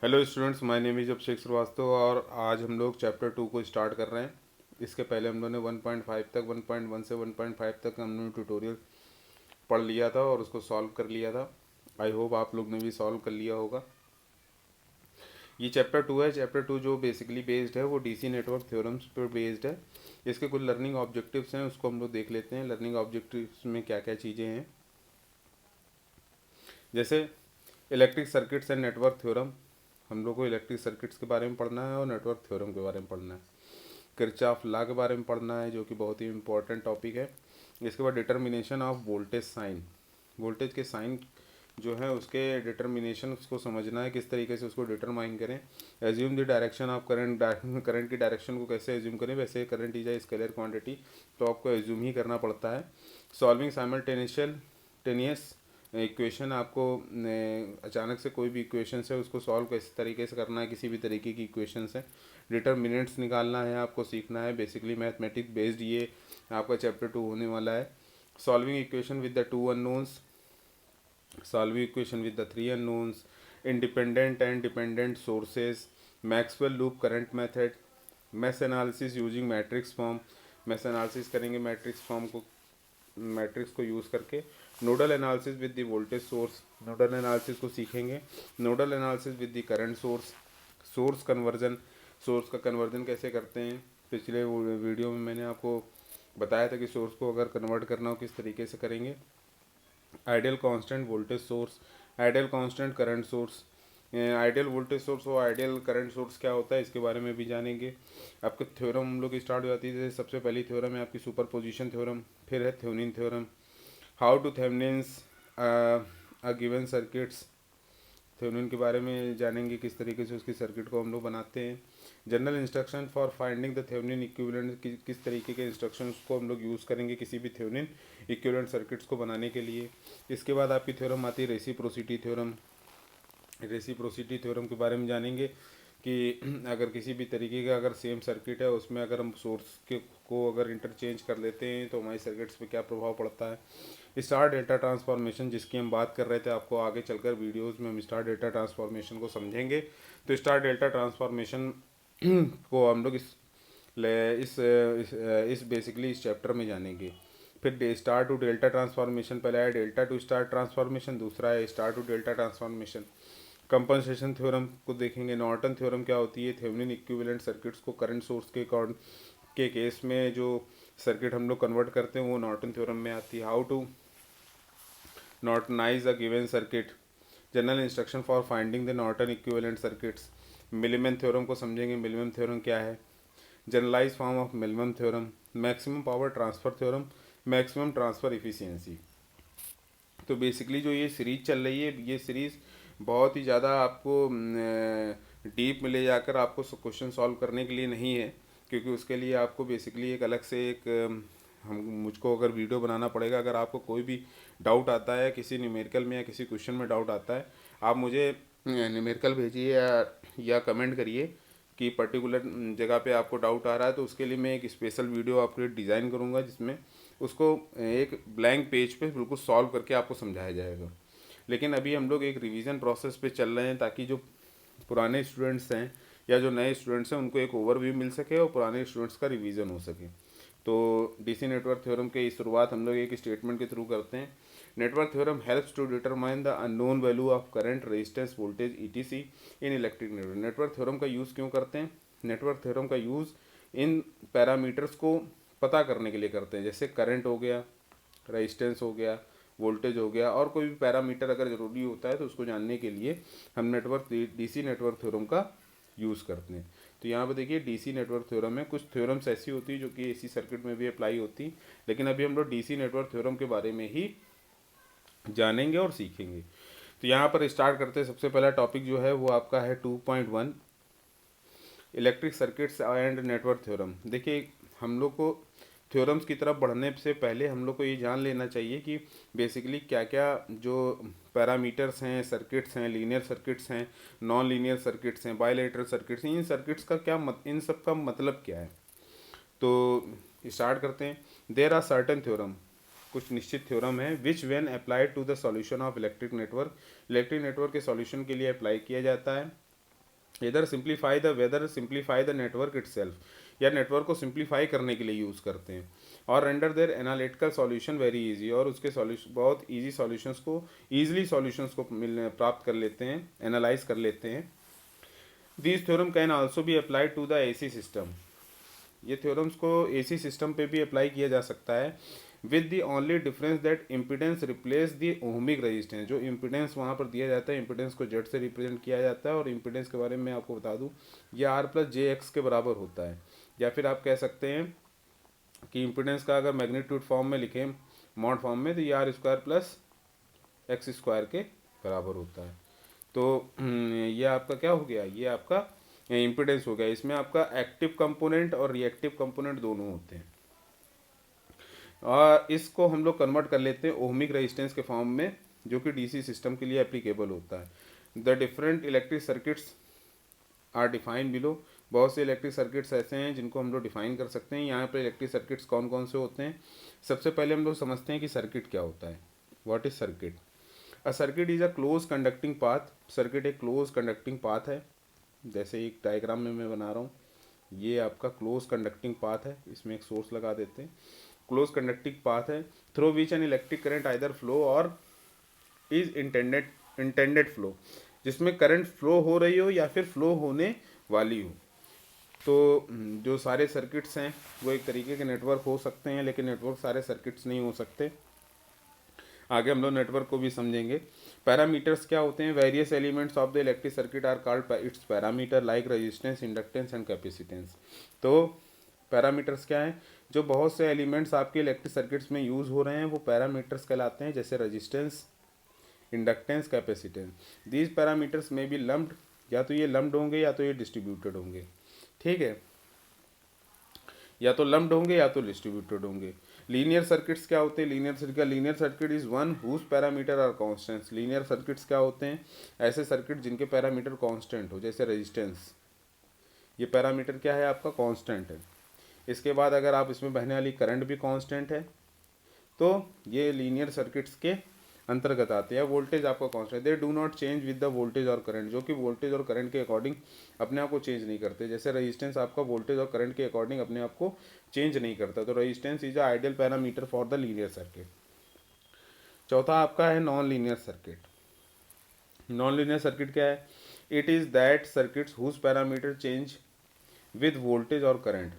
Hello students, my name is Abhishek Shrivastava और आज हम लोग चैप्टर 2 को स्टार्ट कर रहे हैं। इसके पहले हम लोगों ने 1.5 तक 1.1 से 1.5 तक हमने ट्यूटोरियल पढ़ लिया था और उसको सॉल्व कर लिया था। आई होप आप लोग ने भी सॉल्व कर लिया होगा। ये चैप्टर 2 है। चैप्टर 2 जो बेसिकली बेस्ड है वो डीसी नेटवर्क थ्योरम्स पर बेस्ड है। इसके कुछ लर्निंग ऑब्जेक्टिव्स हैं, उसको हम लोग देख लेते हैं। लर्निंग ऑब्जेक्टिव्स में क्या क्या चीज़ें हैं, जैसे electric circuits and network theorem. हम लोग को इलेक्ट्रिक सर्किट्स के बारे में पढ़ना है और नेटवर्क थ्योरम के बारे में पढ़ना है। किरचॉफ लॉ के बारे में पढ़ना है, जो कि बहुत ही इंपॉर्टेंट टॉपिक है। इसके बाद determination of voltage sign, voltage के साइन जो है उसके डिटर्मिनेशन उसको समझना है, किस तरीके से उसको डिटरमाइन करें। Assume the direction of current, current की डायरेक्शन को कैसे एज्यूम करें। वैसे current is a scalar quantity, तो आपको एज्यूम ही करना पड़ता है। सॉल्विंग साइमल्टेनियस इक्वेशन, आपको अचानक से कोई भी इक्वेशन है उसको सॉल्व किस तरीके से करना है, किसी भी तरीके की इक्वेशन है। डिटर्मिनेंट्स निकालना है, आपको सीखना है। बेसिकली मैथमेटिक्स बेस्ड ये आपका चैप्टर 2 होने वाला है। Solving equation with the 2 unknowns, solving equation with the 3 unknowns, independent and dependent sources, Maxwell loop current method, mesh analysis using matrix form. Mesh analysis करेंगे मैट्रिक्स फॉर्म को, matrix को use करके। Nodal analysis with the voltage source, nodal analysis को सीखेंगे। Nodal analysis with the current source, source conversion, source का conversion कैसे करते हैं। पिछले वीडियो में मैंने आपको बताया था कि सोर्स को अगर कन्वर्ट करना हो किस तरीके से करेंगे। Ideal constant voltage source, ideal constant current source, ideal voltage source और आइडियल करंट सोर्स क्या होता है इसके बारे में भी जानेंगे। आपके थ्योरम हम लोग की स्टार्ट हो जाती है। जैसे सबसे पहली थ्योरम है आपकी सुपरपोजिशन थ्योरम, फिर है Thevenin theorem. How to Thevenin's a given circuits, Thevenin के बारे में जानेंगे, किस तरीके से उसकी सर्किट को हम लोग बनाते हैं। General instruction for finding the Thevenin equivalent, किस तरीके के इंस्ट्रक्शंस को हम लोग यूज़ करेंगे किसी भी थेवेनिन इक्विवेलेंट सर्किट्स को बनाने के लिए। इसके बाद आपकी थ्योरम आती है रेसिप्रोसिटी थ्योरम। रेसिप्रोसिटी थ्योरम के बारे में जानेंगे कि अगर किसी भी तरीके का अगर सेम सर्किट है उसमें अगर हम सोर्स के को अगर इंटरचेंज कर लेते हैं तो हमारी सर्किट्स पे क्या प्रभाव पड़ता है। स्टार डेल्टा ट्रांसफॉर्मेशन, जिसकी हम बात कर रहे थे, आपको आगे चलकर वीडियोस में हम स्टार डेल्टा ट्रांसफॉर्मेशन को समझेंगे। तो स्टार डेल्टा ट्रांसफॉर्मेशन को हम लोग इस बेसिकली इस चैप्टर में जानेंगे। फिर स्टार टू डेल्टा ट्रांसफॉर्मेशन, पहला है डेल्टा टू स्टार ट्रांसफॉर्मेशन, दूसरा है star to delta transformation. Compensation theorem को देखेंगे। नॉर्टन थ्योरम क्या होती है, थेवेनिन इक्विवेलेंट सर्किट्स को करंट सोर्स के केस में जो सर्किट हम लोग कन्वर्ट करते हैं वो नॉर्टन थ्योरम में आती है। How to nortonize a given circuit, general instruction for finding the Norton equivalent circuits. Millman theorem को समझेंगे, मिलीमन थ्योरम क्या है। Generalize form of Millman theorem, maximum power transfer theorem, maximum transfer efficiency. तो basically जो ये series चल रही है, ये सीरीज़ बहुत ही ज़्यादा आपको डीप में ले जाकर आपको क्वेश्चन सॉल्व करने के लिए नहीं है, क्योंकि उसके लिए आपको बेसिकली एक अलग से एक हम मुझको अगर वीडियो बनाना पड़ेगा। अगर आपको कोई भी डाउट आता है किसी न्यूमेरिकल में या किसी क्वेश्चन में डाउट आता है, आप मुझे न्यूमेरिकल भेजिए या कमेंट करिए कि पर्टिकुलर जगह पे आपको डाउट आ रहा है, तो उसके लिए मैं एक स्पेशल वीडियो आपके लिए डिज़ाइन करूँगा जिसमें उसको एक ब्लैंक पेज पे बिल्कुल सॉल्व करके आपको समझाया जाएगा। लेकिन अभी हम लोग एक रिवीजन प्रोसेस पे चल रहे हैं, ताकि जो पुराने स्टूडेंट्स हैं या जो नए स्टूडेंट्स हैं उनको एक ओवरव्यू मिल सके और पुराने स्टूडेंट्स का रिवीजन हो सके। तो डीसी नेटवर्क थ्योरम की शुरुआत हम लोग एक स्टेटमेंट के थ्रू करते हैं। Network theorem helps to determine the unknown value of current, resistance, voltage etc in electric network. Network theorem का यूज़ क्यों करते हैं, नेटवर्क थ्योरम का यूज़ इन पैरामीटर्स को पता करने के लिए करते हैं। जैसे करंट हो गया, रेजिस्टेंस हो गया, वोल्टेज हो गया, और कोई भी पैरामीटर अगर ज़रूरी होता है तो उसको जानने के लिए हम डीसी नेटवर्क थ्योरम का यूज़ करते हैं। तो यहाँ पे देखिए डीसी नेटवर्क थ्योरम में कुछ थ्योरम्स ऐसी होती है जो कि एसी सर्किट में भी अप्लाई होती, लेकिन अभी हम लोग डीसी नेटवर्क थ्योरम के बारे में ही जानेंगे और सीखेंगे। तो यहाँ पर स्टार्ट करते हैं। सबसे पहला टॉपिक जो है वो आपका है 2.1 electric circuits and network theorem. देखिए, हम लोग को थ्योरम्स की तरफ बढ़ने से पहले हम लोग को ये जान लेना चाहिए कि बेसिकली क्या क्या जो पैरामीटर्स हैं, सर्किट्स हैं, लीनियर सर्किट्स हैं, नॉन लीनियर सर्किट्स हैं, बायलेटरल सर्किट्स हैं, इन सर्किट्स का इन सब का मतलब क्या है। तो स्टार्ट करते हैं। देयर आर सर्टेन थ्योरम, कुछ निश्चित थ्योरम है which when applied to the solution of electric network, electric network के सॉल्यूशन के लिए अप्लाई किया जाता है। इधर simplify the weather simplify the network itself, या नेटवर्क को सिंप्लीफाई करने के लिए यूज़ करते हैं। और render their analytical solution very easy, और उसके सॉल्यूशन बहुत इजी सॉल्यूशंस को ईजिली सॉल्यूशंस को मिलने प्राप्त कर लेते हैं, एनालाइज कर लेते हैं। This theorem can also be applied to the AC system, ये थ्योरम्स को एसी सिस्टम पे भी अप्लाई किया जा सकता है। With the only difference that impedance replace the ohmic resistance, जो इम्पिडेंस वहाँ पर दिया जाता है, इम्पिडेंस को जेड से रिप्रेजेंट किया जाता है। और इम्पिडेंस के बारे में मैं आपको बता दूँ, ये आर प्लस जे एक्स के बराबर होता है। या फिर आप कह सकते हैं कि इम्पिडेंस का अगर मैग्नीट्यूड फॉर्म में लिखें, मॉड फॉर्म में, तो ये R square plus X square के बराबर होता है। तो ये आपका क्या हो गया, ये आपका इम्पिडेंस हो गया। इसमें आपका एक्टिव कंपोनेंट और रिएक्टिव कंपोनेंट दोनों होते हैं, और इसको हम लोग कन्वर्ट कर लेते हैं ओहमिक रेजिस्टेंस के फॉर्म में, जो कि डीसी सिस्टम के लिए एप्लीकेबल होता है। The different electric circuits are define below, बहुत से इलेक्ट्रिक सर्किट्स ऐसे हैं जिनको हम लोग डिफाइन कर सकते हैं। यहाँ पर इलेक्ट्रिक सर्किट्स कौन कौन से होते हैं, सबसे पहले हम लोग समझते हैं कि सर्किट क्या होता है। What is circuit? A circuit is a close conducting path, circuit एक क्लोज कंडक्टिंग पाथ है। जैसे एक डायग्राम में मैं बना रहा हूँ, ये आपका क्लोज कंडक्टिंग पाथ है, इसमें एक सोर्स लगा देते हैं। क्लोज कंडक्टिंग पाथ है through which an electric current either flow और इज इंटेंडेड फ्लो, जिसमें करंट फ्लो हो रही हो या फिर फ्लो होने वाली हो। तो जो सारे सर्किट्स हैं वो एक तरीके के नेटवर्क हो सकते हैं, लेकिन नेटवर्क सारे सर्किट्स नहीं हो सकते। आगे हम लोग नेटवर्क को भी समझेंगे। पैरामीटर्स क्या होते हैं? Various elements of the electric circuit are called its parameter like resistance, inductance and capacitance. तो पैरामीटर्स क्या है? जो बहुत से एलिमेंट्स आपके इलेक्ट्रिक सर्किट्स में यूज़ हो रहे हैं वो पैरामीटर्स कहलाते हैं, जैसे resistance, inductance, capacitance. These parameters में भी लम्प्ड, या तो ये लम्प्ड होंगे या तो ये डिस्ट्रीब्यूटेड होंगे। ठीक है, या तो लम्प्ड होंगे या तो डिस्ट्रीब्यूटेड होंगे। लीनियर सर्किट्स क्या होते हैं? Linear circuit is one whose parameter are constants. Linear circuits क्या होते हैं? ऐसे सर्किट जिनके पैरामीटर कांस्टेंट हो, जैसे रेजिस्टेंस, ये पैरामीटर क्या है आपका? कांस्टेंट है। इसके बाद अगर आप इसमें बहने वाली करंट भी कांस्टेंट है, तो ये लीनियर सर्किट्स के अंतर्गत आते हैं। वोल्टेज आपका constant, they do not change with the voltage और करंट, जो कि वोल्टेज और करंट के अकॉर्डिंग अपने आप को चेंज नहीं करते। जैसे रेजिस्टेंस आपका वोल्टेज और करंट के अकॉर्डिंग अपने आप को चेंज नहीं करता, तो resistance is a ideal parameter for the linear circuit. चौथा आपका है non linear circuit. Non linear circuit क्या है? It is that circuits whose parameter change with voltage और करंट।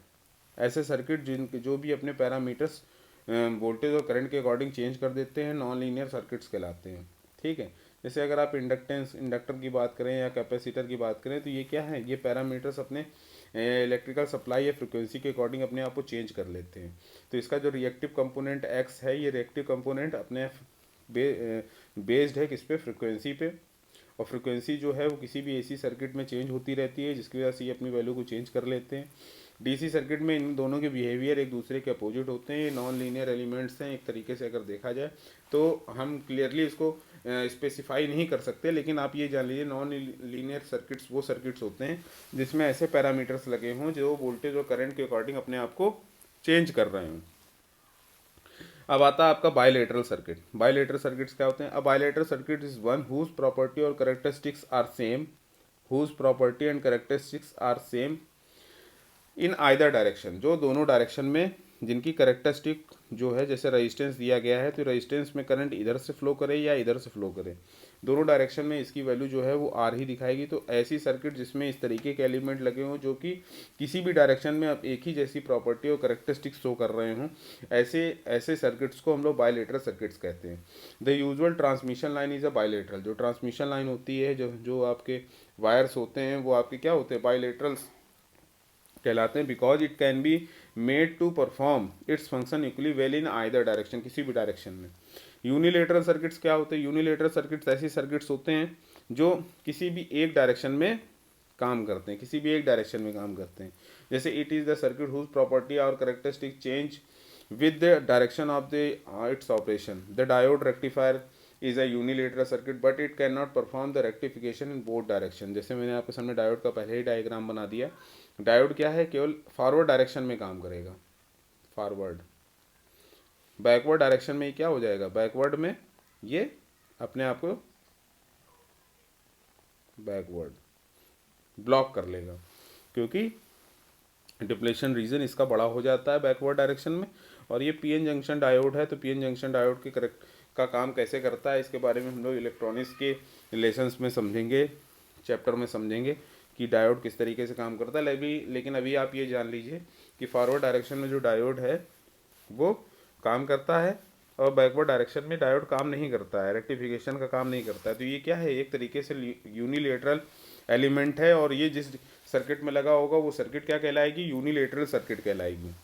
ऐसे सर्किट जो भी अपने पैरामीटर्स वोल्टेज और करंट के अकॉर्डिंग चेंज कर देते हैं, नॉन लीनियर सर्किट्स कहलाते हैं। ठीक है, जैसे अगर आप इंडक्टर की बात करें या कैपेसिटर की बात करें, तो ये क्या है? ये पैरामीटर्स अपने इलेक्ट्रिकल सप्लाई या फ्रिक्वेंसी के अकॉर्डिंग अपने आप को चेंज कर लेते हैं। तो इसका जो रिएक्टिव कंपोनेंट एक्स है, ये रिएक्टिव कंपोनेंट अपने बेस्ड है किस पे? फ्रिक्वेंसी पे। और फ्रिक्वेंसी जो है वो किसी भी एसी सर्किट में चेंज होती रहती है, जिसकी वजह से ये अपनी वैल्यू को चेंज कर लेते हैं। डीसी सर्किट में इन दोनों के बिहेवियर एक दूसरे के अपोजिट होते हैं। ये नॉन लीनियर एलिमेंट्स हैं एक तरीके से अगर देखा जाए, तो हम क्लियरली इसको स्पेसिफाई नहीं कर सकते, लेकिन आप ये जान लीजिए नॉन लीनियर सर्किट्स वो सर्किट्स होते हैं जिसमें ऐसे पैरामीटर्स लगे हों जो वोल्टेज और करंट के अकॉर्डिंग अपने आप को चेंज कर रहे हों। अब आता है आपका बायलेटरल सर्किट। बायलेटरल सर्किट्स क्या होते हैं? A bilateral circuit is one whose property और characteristics are same, whose property and characteristics are same in either direction, जो दोनों डायरेक्शन में जिनकी करेक्टरिस्टिक जो है, जैसे रेजिस्टेंस दिया गया है तो रेजिस्टेंस में करंट इधर से फ्लो करे या इधर से फ्लो करे, दोनों डायरेक्शन में इसकी वैल्यू जो है वो आर ही दिखाएगी। तो ऐसी सर्किट जिसमें इस तरीके के एलिमेंट लगे हों जो कि किसी भी डायरेक्शन में अब एक ही जैसी प्रॉपर्टी और करेक्टरिस्टिक्स शो कर रहे हों, ऐसे ऐसे सर्किट्स को हम लोग बायलेटरल सर्किट्स कहते हैं। The usual transmission line is a bilateral, जो ट्रांसमिशन लाइन होती है, जो आपके वायर्स होते हैं वो आपके क्या होते हैं? बायलेटरल्स कहलाते हैं, because it can be made to perform its function equally well in either direction, किसी भी डायरेक्शन में। यूनिलेटरल सर्किट्स क्या होते हैं? यूनिलेटरल सर्किट्स ऐसी सर्किट्स होते हैं जो किसी भी एक डायरेक्शन में काम करते हैं, किसी भी एक डायरेक्शन में काम करते हैं। जैसे it is the circuit whose property और characteristic change with the direction of the its operation. The diode rectifier is a unilateral circuit but it cannot perform the rectification in both direction। जैसे मैंने आपके सामने diode का पहले ही diagram बना दिया। Diode क्या है? केवल फॉरवर्ड डायरेक्शन में काम करेगा, फॉरवर्ड। बैकवर्ड डायरेक्शन में क्या हो जाएगा? बैकवर्ड में ये अपने आप को बैकवर्ड। ब्लॉक कर लेगा, क्योंकि डिप्लेशन रीजन इसका बड़ा हो जाता है बैकवर्ड डायरेक्शन में। और ये पीएन जंक्शन डायोड है, तो पीएन जंक्शन डायोड के करेक्ट का काम कैसे करता है इसके बारे में हम लोग इलेक्ट्रॉनिक्स के रिलेशंस में समझेंगे, चैप्टर में समझेंगे कि डायोड किस तरीके से काम करता है। लेकिन अभी आप ये जान लीजिए कि फॉरवर्ड डायरेक्शन में जो डायोड है वो काम करता है, और बैकवर्ड डायरेक्शन में डायोड काम नहीं करता है, रेक्टिफिकेशन का काम नहीं करता है। तो ये क्या है, एक तरीके से यूनिलेटरल एलिमेंट है, और ये जिस सर्किट में लगा होगा वो सर्किट क्या कहलाएगी, यूनिलेटरल सर्किट कहलाएगी।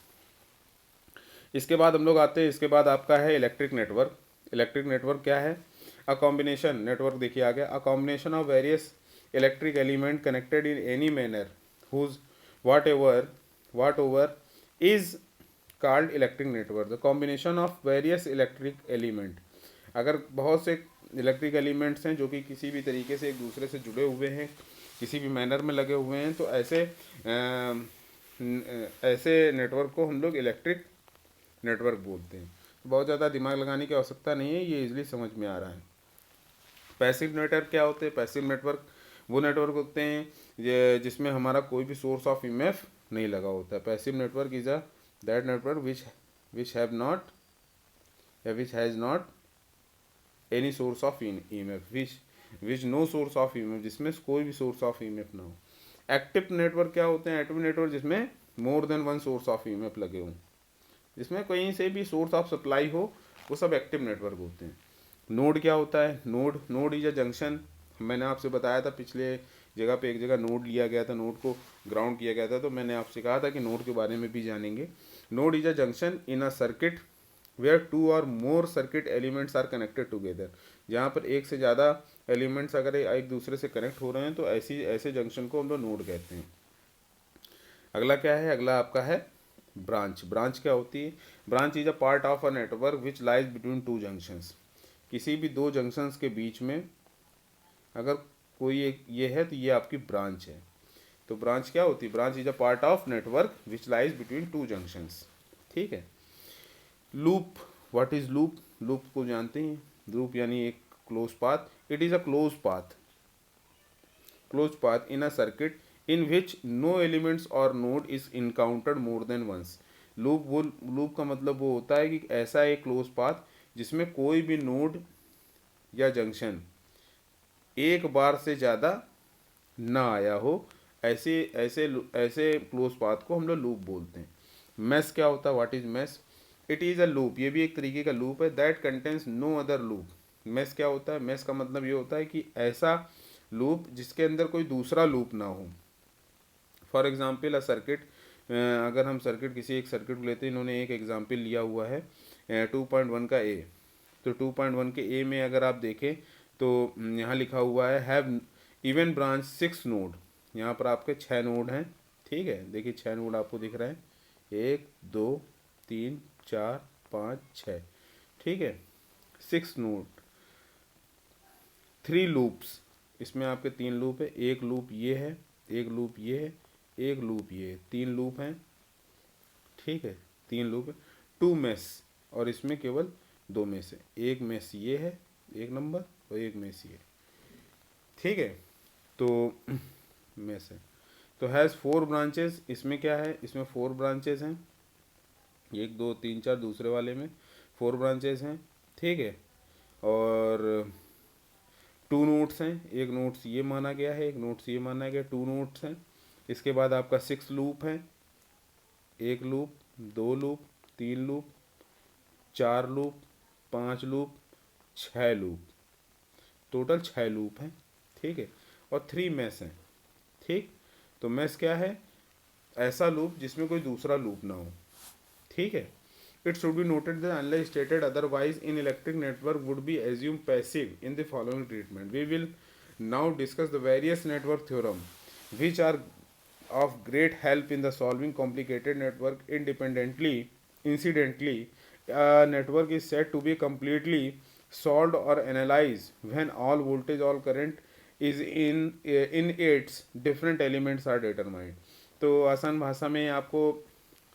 इसके बाद हम लोग आते हैं, इसके बाद आपका है इलेक्ट्रिक नेटवर्क। इलेक्ट्रिक नेटवर्क क्या है, अ कॉम्बिनेशन नेटवर्क देखिए आ गया, a combination of various electric element connected in any manner whose whatsoever is called electric network. The combination of various electric element, अगर बहुत से इलेक्ट्रिक एलिमेंट्स हैं जो कि किसी भी तरीके से एक दूसरे से जुड़े हुए हैं, किसी भी मैनर में लगे हुए हैं, तो ऐसे नेटवर्क को हम लोग इलेक्ट्रिक नेटवर्क बोलते हैं। तो बहुत ज़्यादा दिमाग लगाने की आवश्यकता नहीं है, ये इजीली समझ में आ रहा है। पैसिव नेटवर्क क्या होते हैं, पैसिव नेटवर्क वो नेटवर्क होते हैं जिसमें हमारा कोई भी सोर्स ऑफ ईएमएफ नहीं लगा होता है। Passive network is a that network which have not या which has not any source of EMF, which no source of EMF, जिसमें कोई भी सोर्स ऑफ ईएमएफ ना हो। एक्टिव नेटवर्क क्या होते हैं, एक्टिव नेटवर्क जिसमें more than one source of EMF लगे हों, जिसमें कहीं से भी सोर्स ऑफ सप्लाई हो, वो सब एक्टिव नेटवर्क होते हैं। नोड क्या होता है, नोड इज अ जंक्शन। मैंने आपसे बताया था पिछले जगह पे, एक जगह नोड लिया गया था, नोड को ग्राउंड किया गया था, तो मैंने आपसे कहा था कि नोड के बारे में भी जानेंगे। Node is a junction in a circuit where two और more circuit elements are connected together. जहाँ पर एक से ज़्यादा एलिमेंट्स अगर एक दूसरे से कनेक्ट हो रहे हैं तो ऐसे जंक्शन को हम लोग नोड कहते हैं। अगला क्या है, अगला आपका है ब्रांच। ब्रांच क्या होती है, branch is a part of a network which lies between two junctions. किसी भी दो जंक्शंस के बीच में अगर कोई एक ये है तो ये आपकी ब्रांच है। तो ब्रांच क्या होती है, branch is a part of network which lies between two junctions. ठीक है। Loop, what is loop, loop को जानते हैं, लूप यानी एक close path. It is a close path in a circuit in which no elements or node is encountered more than once। Loop का मतलब वो होता है कि ऐसा एक क्लोज पाथ जिसमें कोई भी नोड या जंक्शन एक बार से ज़्यादा ना आया हो, ऐसे ऐसे ऐसे क्लोज पाथ को हम लोग लूप बोलते हैं। मैस क्या होता है, what is mesh, it is a loop, ये भी एक तरीके का लूप है, that contains no other loop. Mesh क्या होता है, मैस का मतलब ये होता है कि ऐसा लूप जिसके अंदर कोई दूसरा लूप ना हो। फॉर एग्जाम्पल अ सर्किट, अगर हम सर्किट किसी एक सर्किट को लेते हैं, इन्होंने एक एग्जाम्पल लिया हुआ है 2.1 का ए। तो 2.1 के ए में अगर आप देखें तो यहाँ लिखा हुआ है हैव इवन ब्रांच 6 नोड। यहाँ पर आपके 6 नोड हैं। ठीक है, देखिए 6 नोड आपको दिख रहे हैं, 1 2 3 4 5 6। ठीक है, 6 नोड, 3 लूप्स, इसमें आपके 3 लूप है, एक लूप ये है, एक लूप ये है, एक लूप ये है, 3 लूप हैं। ठीक है, 3 लूप है। 2 मेस, और इसमें केवल 2 मेस है, एक मेस ये है एक नंबर, और एक मेस ये। ठीक है, तो मेस है। तो हैज़ 4 ब्रांचेस, इसमें क्या है, इसमें 4 ब्रांचेस हैं, 1 2 3 4, दूसरे वाले में 4 ब्रांचेस हैं। ठीक है, और 2 नोट्स हैं, एक नोट्स ये माना गया है, एक नोट्स ये माना गया, 2 नोट्स हैं। इसके बाद आपका 6 लूप है, 1 loop 2 loop 3 loop 4 loop 5 loop 6 loop, total 6 loop हैं। ठीक है, और 3 मैस हैं। ठीक, तो मैस क्या है, ऐसा लूप जिसमें कोई दूसरा लूप ना हो। ठीक है, it should be noted that unless stated otherwise in electric network would be assume passive in the following treatment. We will now discuss the various network theorem which are of great help in the solving complicated network independently. Incidentally, a network is said to be completely solved or analyzed when all voltage or current is in its different elements are determined। तो आसान भाषा में आपको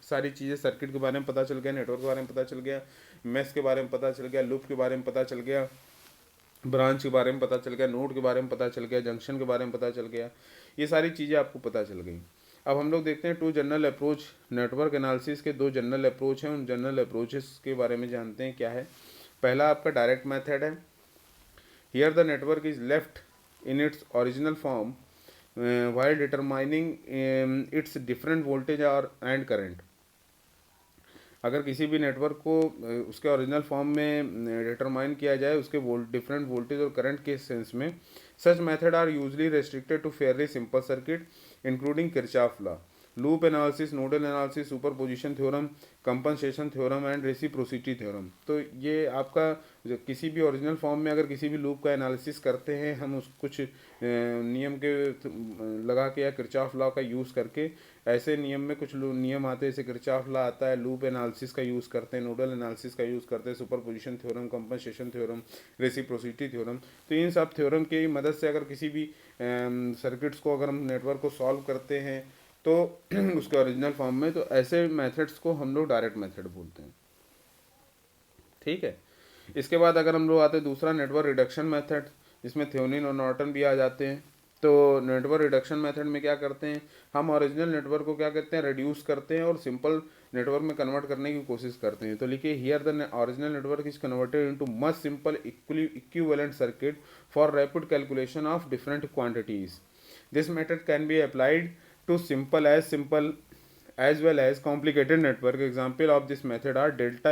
सारी चीज़ें circuit के बारे में पता चल गया, नेटवर्क के बारे में पता चल गया, मेश के बारे में पता चल गया, लूप के बारे में पता चल गया, ब्रांच के बारे में पता चल गया, नोड के बारे में पता चल गया, जंक्शन के बारे में पता चल गया, ये सारी चीज़ें आपको पता चल गई। अब हम लोग देखते हैं two general approach network analysis के। दो जनरल अप्रोच हैं, उन जनरल अप्रोचेस के बारे में जानते हैं क्या है। पहला आपका डायरेक्ट मेथड है। Here the network is left in its original form while determining its different voltage और एंड करंट। अगर किसी भी नेटवर्क को उसके ओरिजिनल फॉर्म में डिटरमाइन किया जाए उसके डिफरेंट वोल्टेज और करंट के सेंस में, such method are usually restricted to fairly simple circuit including Kirchhoff law, loop analysis, nodal analysis, superposition theorem, compensation theorem and reciprocity theorem. तो ये आपका किसी भी ओरिजिनल फॉर्म में अगर किसी भी लूप का एनालिसिस करते हैं हम उस कुछ नियम के लगा के या किरचॉफ लॉ का यूज़ करके, ऐसे नियम में कुछ नियम आते हैं जैसे किरचॉफ लॉ आता है, लूप एनालिसिस का यूज़ करते हैं, नोडल एनालिसिस का यूज़ करते हैं, superposition theorem, compensation theorem, reciprocity theorem. तो इन सब थ्योरम की मदद से अगर किसी भी सर्किट्स को अगर हम नेटवर्क को सॉल्व करते हैं तो उसके ओरिजिनल फॉर्म में, तो ऐसे मेथड्स को हम लोग डायरेक्ट मेथड बोलते हैं। ठीक है। इसके बाद अगर हम लोग आते हैं दूसरा नेटवर्क रिडक्शन मेथड, जिसमें थेवेनिन और नॉर्टन भी आ जाते हैं। तो नेटवर्क रिडक्शन मेथड में क्या करते हैं, हम ओरिजिनल नेटवर्क को क्या करते हैं, रिड्यूस करते हैं और सिंपल नेटवर्क में कन्वर्ट करने की कोशिश करते हैं। तो लिखिए here the original network is converted into much simple equivalent circuit for rapid calculation of different quantities. This method can be applied to simple as well as complicated network. Example of this method are delta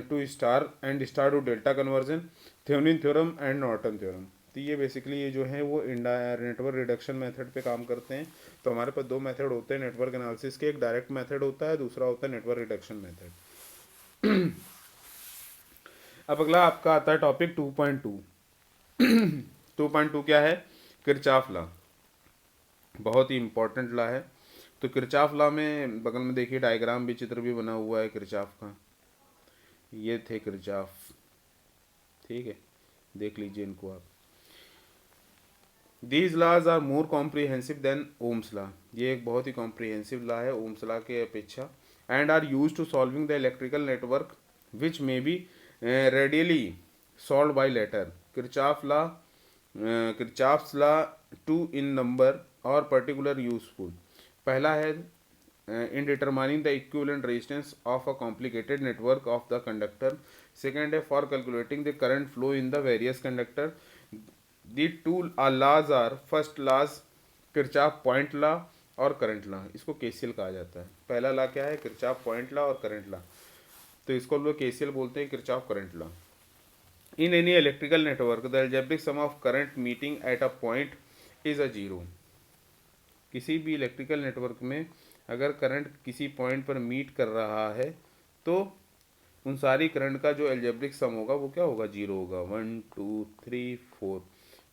to star and star to delta conversion, Thevenin theorem and Norton theorem। तो ये basically ये जो है वो network reduction method पे काम करते हैं। तो हमारे पास दो मेथड होते हैं नेटवर्क एनालिसिस के, एक डायरेक्ट मेथड होता है, दूसरा होता है नेटवर्क रिडक्शन मेथड। अब अगला आपका आता है टॉपिक 2.2। 2.2 क्या है, किरचॉफ लॉ। बहुत ही इंपॉर्टेंट लॉ है। तो किरचॉफ लॉ में बगल में देखिए डायग्राम भी, चित्र भी बना हुआ है किरचॉफ का। ये थे किरचॉफ, ठीक है, देख लीजिए इनको आप। These laws are more comprehensive than Ohm's law. ये एक बहुत ही कॉम्प्रिहेंसिव लॉ है ओम्स लॉ के अपेक्षा। And are use to solving the electrical network which may be radially solve by latter. Kirchhoff law, Kirchhoff's law 2 in number और particular useful. पहला है in determining the equivalent resistance of a complicated network of the conductor. Second है for calculating the current flow in the various conductor. The two laws are, first laws Kirchhoff point law और current law. इसको KCL कहा जाता है। पहला law क्या है, Kirchhoff point law और करंट लॉ। तो इसको लोग केसीएल बोलते हैं, Kirchhoff current law. In any electrical network the algebraic sum of current meeting at a point is a zero. किसी भी इलेक्ट्रिकल नेटवर्क में अगर करंट किसी पॉइंट पर मीट कर रहा है तो उन सारी करंट का जो अलजेब्रिक सम होगा वो क्या होगा, जीरो होगा। 1 2 3 4,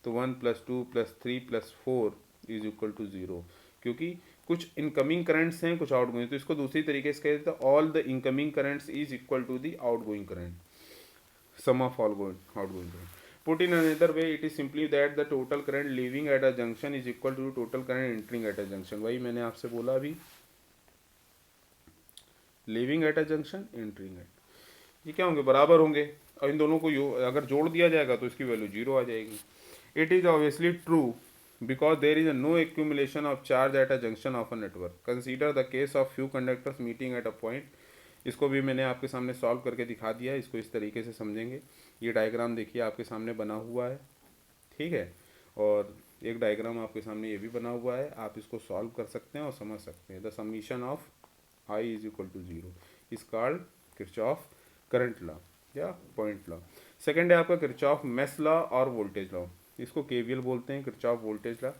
तो 1 + 2 + 3 + 4 इज इक्वल टू 0। क्योंकि कुछ इनकमिंग करंट्स हैं, कुछ आउटगोइंग। तो इसको दूसरी तरीके से कहते हैं all the incoming currents is equal to the outgoing current, sum of all outgoing current. Put in another way, it is simply that the total current leaving at a junction is equal to total current entering at a junction। वही मैंने आपसे बोला अभी, leaving at a junction, entering at, ये क्या होंगे, बराबर होंगे। और इन दोनों को अगर जोड़ दिया जाएगा तो इसकी वैल्यू 0 आ जाएगी। It is obviously true because there is no accumulation of charge at a junction of a network. Consider the case of few conductors meeting at a point। इसको भी मैंने आपके सामने सॉल्व करके दिखा दिया है, इसको इस तरीके से समझेंगे। ये डायग्राम देखिए आपके सामने बना हुआ है, ठीक है, और एक डायग्राम आपके सामने ये भी बना हुआ है। आप इसको सॉल्व कर सकते हैं और समझ सकते हैं। The summation of I is equal to 0 is called Kirchhoff current law या पॉइंट लॉ। सेकेंड है आपका किरचॉफ मेश लॉ और वोल्टेज लॉ। इसको केवीएल बोलते हैं, किरचॉफ वोल्टेज लॉ।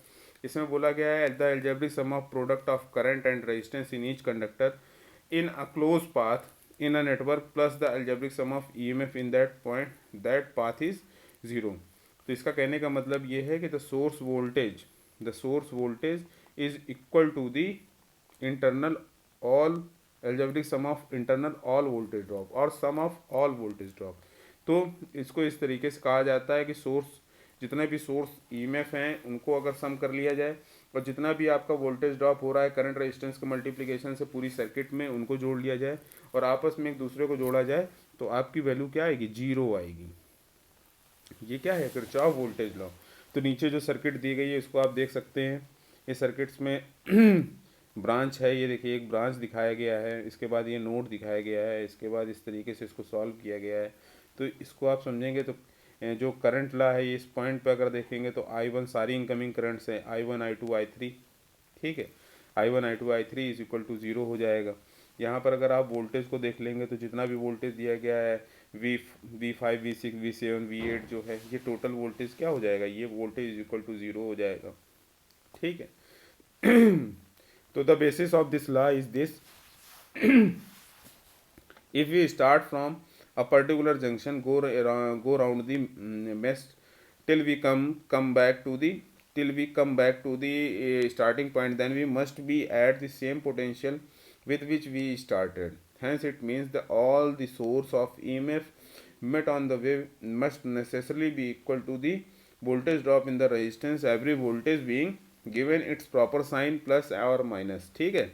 इसमें बोला गया है the algebraic sum of product of current and resistance in each conductor in a closed path in a network plus the algebraic sum of EMF in that point, that path is 0। तो इसका कहने का मतलब ये है कि the source voltage is equal to the internal all algebraic sum of internal all voltage drop और sum of all voltage drop। तो इसको इस तरीके से कहा जाता है कि सोर्स, जितने भी सोर्स ईएमएफ हैं उनको अगर सम कर लिया जाए और जितना भी आपका वोल्टेज ड्रॉप हो रहा है करंट रेजिस्टेंस के मल्टीप्लिकेशन से पूरी सर्किट में, उनको जोड़ लिया जाए और आपस में एक दूसरे को जोड़ा जाए तो आपकी वैल्यू क्या आएगी, 0 आएगी। ये क्या है, किरचॉफ वोल्टेज लॉ। तो नीचे जो सर्किट दी गई है इसको आप देख सकते हैं। ये सर्किट्स में ब्रांच है, ये देखिए एक ब्रांच दिखाया गया है, इसके बाद ये नोड दिखाया गया है, इसके बाद इस तरीके से इसको सॉल्व किया गया है। तो इसको आप समझेंगे तो जो करंट ला है ये इस पॉइंट पे अगर देखेंगे तो I1 सारी इनकमिंग करंट्स है, I1 I2 I3, ठीक है। I1 I2 I3 is equal to 0 हो जाएगा। यहाँ पर अगर आप वोल्टेज को देख लेंगे तो जितना भी वोल्टेज दिया गया है V5 V6 V7 V8 जो है, ये टोटल वोल्टेज क्या हो जाएगा, ये वोल्टेज इज इक्वल टू 0 हो जाएगा, ठीक है। तो the basis of this law is this, if we start from a particular junction, go round the mesh till we come back to the starting point, then we must be at the same potential with which we started. Hence it means that all the source of EMF met on the way must necessarily be equal to the voltage drop in the resistance, every voltage being given its proper sign plus or minus, ठीक है।